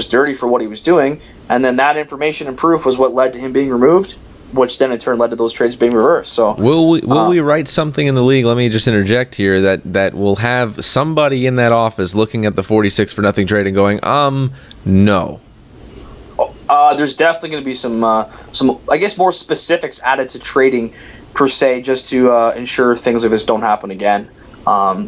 dirty for what he was doing, and then that information and proof was what led to him being removed, which then in turn led to those trades being reversed. So will we write something in the league? Let me just interject here that will have somebody in that office looking at the 46 for nothing trade and going, no. There's definitely going to be some I guess more specifics added to trading per se, just to ensure things like this don't happen again.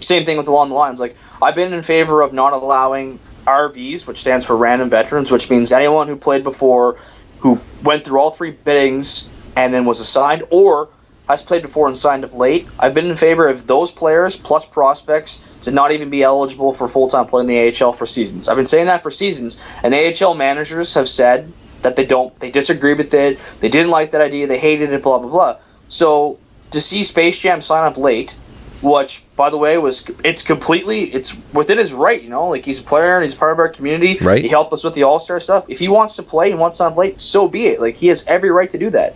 Same thing with along the lines. Like, I've been in favor of not allowing RVs, which stands for random veterans, which means anyone who played before, who went through all 3 biddings and then was assigned, or has played before and signed up late. I've been in favor of those players plus prospects to not even be eligible for full-time play in the AHL for seasons. I've been saying that for seasons, and AHL managers have said that they disagree with it, they didn't like that idea, they hated it, blah, blah, blah. So to see Space Jam sign up late, which, by the way, it's within his right, like, he's a player and he's part of our community. Right. He helped us with the All-Star stuff. If he wants to play and wants to sign up late, so be it. Like, he has every right to do that.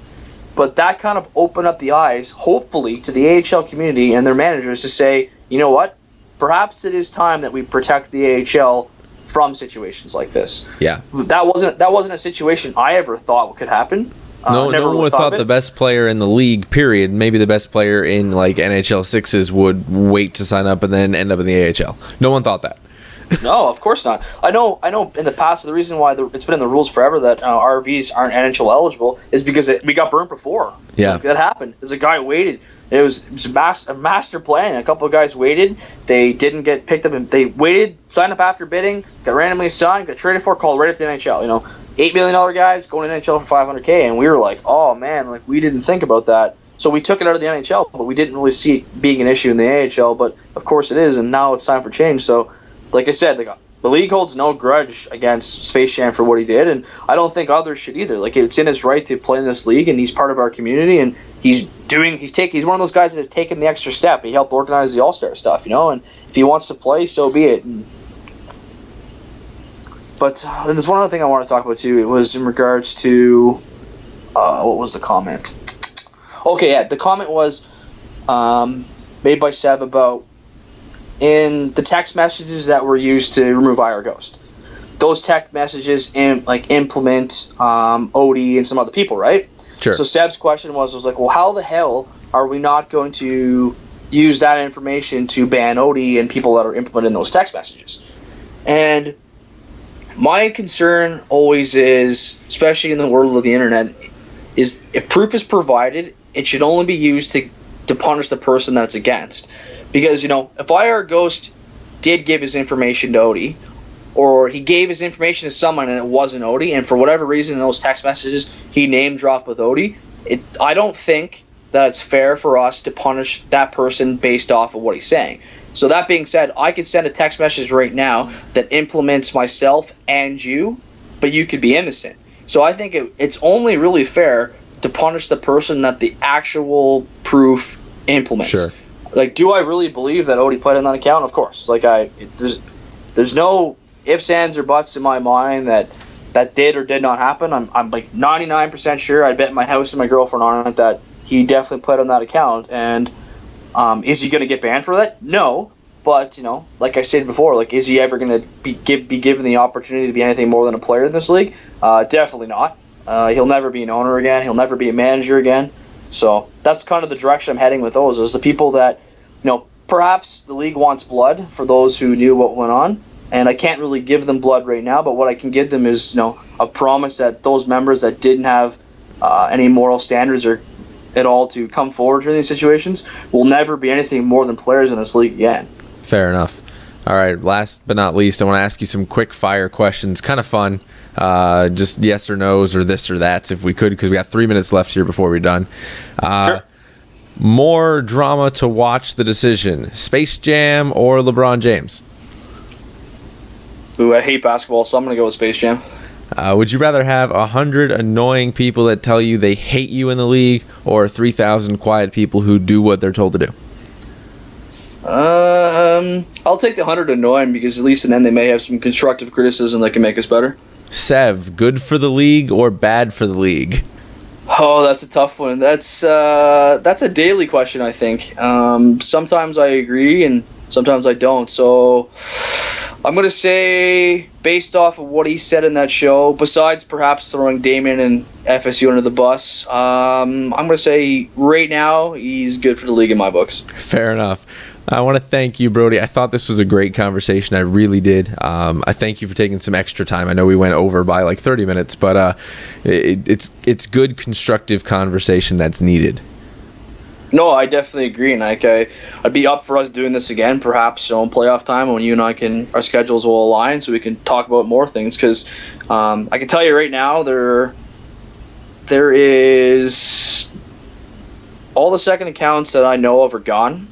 But that kind of opened up the eyes, hopefully, to the AHL community and their managers to say, you know what? Perhaps it is time that we protect the AHL from situations like this. Yeah. That wasn't a situation I ever thought could happen. No one would have thought the best player in the league, period, maybe the best player in like NHL 6s would wait to sign up and then end up in the AHL. No one thought that. No, of course not. I know. In the past, the reason why it's been in the rules forever that RVs aren't NHL eligible is because we got burnt before. Yeah, like, that happened. There's a guy waited. It was a master plan. A couple of guys waited. They didn't get picked up, and they waited, signed up after bidding, got randomly signed, got traded for, called right up to the NHL. $8 million guys going to NHL for $500K, and we were like, oh man, like, we didn't think about that. So we took it out of the NHL, but we didn't really see it being an issue in the AHL. But of course it is, and now it's time for change. So, like I said, the league holds no grudge against Space Jam for what he did, and I don't think others should either. Like, it's in his right to play in this league, and he's part of our community, and he's one of those guys that have taken the extra step. He helped organize the All-Star stuff, and if he wants to play, so be it. But there's one other thing I want to talk about too. It was in regards to what was the comment? Okay, yeah, the comment was made by Seb about in the text messages that were used to remove IR Ghost. Those text messages implement Odie and some other people, right? Sure. So Seb's question was like, well, how the hell are we not going to use that information to ban Odie and people that are implementing those text messages? And my concern always is, especially in the world of the internet, is if proof is provided, it should only be used to punish the person that it's against. Because, if IR Ghost did give his information to Odie, or he gave his information to someone and it wasn't Odie, and for whatever reason in those text messages he name dropped with Odie, I don't think that it's fair for us to punish that person based off of what he's saying. So that being said, I could send a text message right now that implements myself and you, but you could be innocent. So I think it's only really fair to punish the person that the actual proof implements. Sure. Like, do I really believe that Odie played on that account? Of course. Like, there's no ifs, ands, or buts in my mind that did or did not happen. I'm like 99% sure. I'd bet my house and my girlfriend on it that he definitely played on that account. And is he going to get banned for that? No. But, like I stated before, like, is he ever going to be given the opportunity to be anything more than a player in this league? Definitely not. He'll never be an owner again. He'll never be a manager again. So that's kind of the direction I'm heading with those, is the people that, perhaps the league wants blood for those who knew what went on. And I can't really give them blood right now, but what I can give them is, a promise that those members that didn't have any moral standards or at all to come forward during these situations will never be anything more than players in this league again. Fair enough. All right, last but not least, I want to ask you some quick fire questions, kind of fun, just yes or no's or this or that's if we could, because we got 3 minutes left here before we're done. Sure. More drama to watch the decision, Space Jam or LeBron James? Ooh, I hate basketball, so I'm going to go with Space Jam. Would you rather have 100 annoying people that tell you they hate you in the league, or 3,000 quiet people who do what they're told to do? I'll take the 100 annoying, because at least in the end they may have some constructive criticism that can make us better. Sev, good for the league or bad for the league? Oh, that's a tough one. That's a daily question, I think. Sometimes I agree and sometimes I don't. So I'm going to say, based off of what he said in that show, besides perhaps throwing Damon and FSU under the bus, I'm going to say right now he's good for the league in my books. Fair enough. I want to thank you, Brody. I thought this was a great conversation. I really did. I thank you for taking some extra time. I know we went over by like 30 minutes, but it's good, constructive conversation that's needed. No, I definitely agree, and I'd be up for us doing this again, perhaps in playoff time when you and I our schedules will align, so we can talk about more things. Because I can tell you right now, there is all the second accounts that I know of are gone.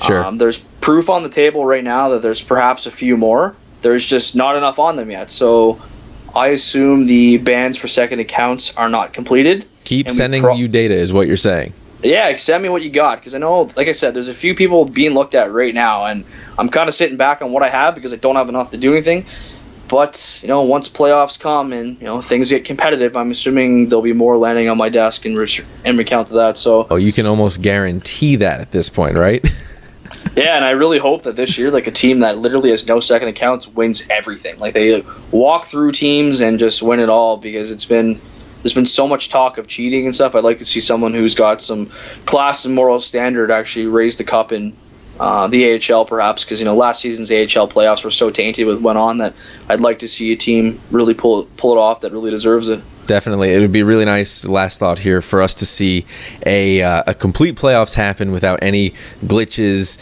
Sure. There's proof on the table right now that there's perhaps a few more. There's just not enough on them yet, so I assume the bans for second accounts are not completed. Keep sending you data, is what you're saying. Yeah, send me what you got, because I know, like I said, there's a few people being looked at right now, and I'm kind of sitting back on what I have because I don't have enough to do anything. But, once playoffs come and, things get competitive, I'm assuming there'll be more landing on my desk in recount to that. So, you can almost guarantee that at this point, right? Yeah, and I really hope that this year, like, a team that literally has no second accounts wins everything. Like, they walk through teams and just win it all, because there's been so much talk of cheating and stuff. I'd like to see someone who's got some class and moral standard actually raise the cup in the AHL, perhaps, because last season's AHL playoffs were so tainted with what went on that I'd like to see a team really pull it off that really deserves it. Definitely. It would be really nice, last thought here, for us to see a complete playoffs happen without any glitches,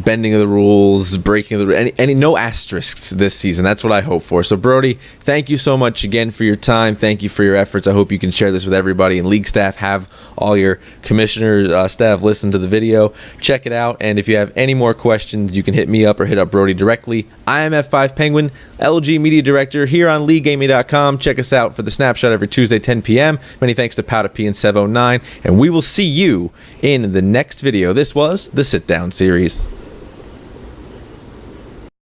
bending of the rules, breaking of the no asterisks this season. That's what I hope for. So, Brody, thank you so much again for your time. Thank you for your efforts. I hope you can share this with everybody. And league staff, have all your commissioner staff listen to the video. Check it out. And if you have any more questions, you can hit me up or hit up Brody directly. I am F5 Penguin, LG Media Director here on LeagueGaming.com. Check us out for the Snapshot every Tuesday, 10 p.m. Many thanks to Powder P and Sev09, and we will see you in the next video. This was the Sit Down series.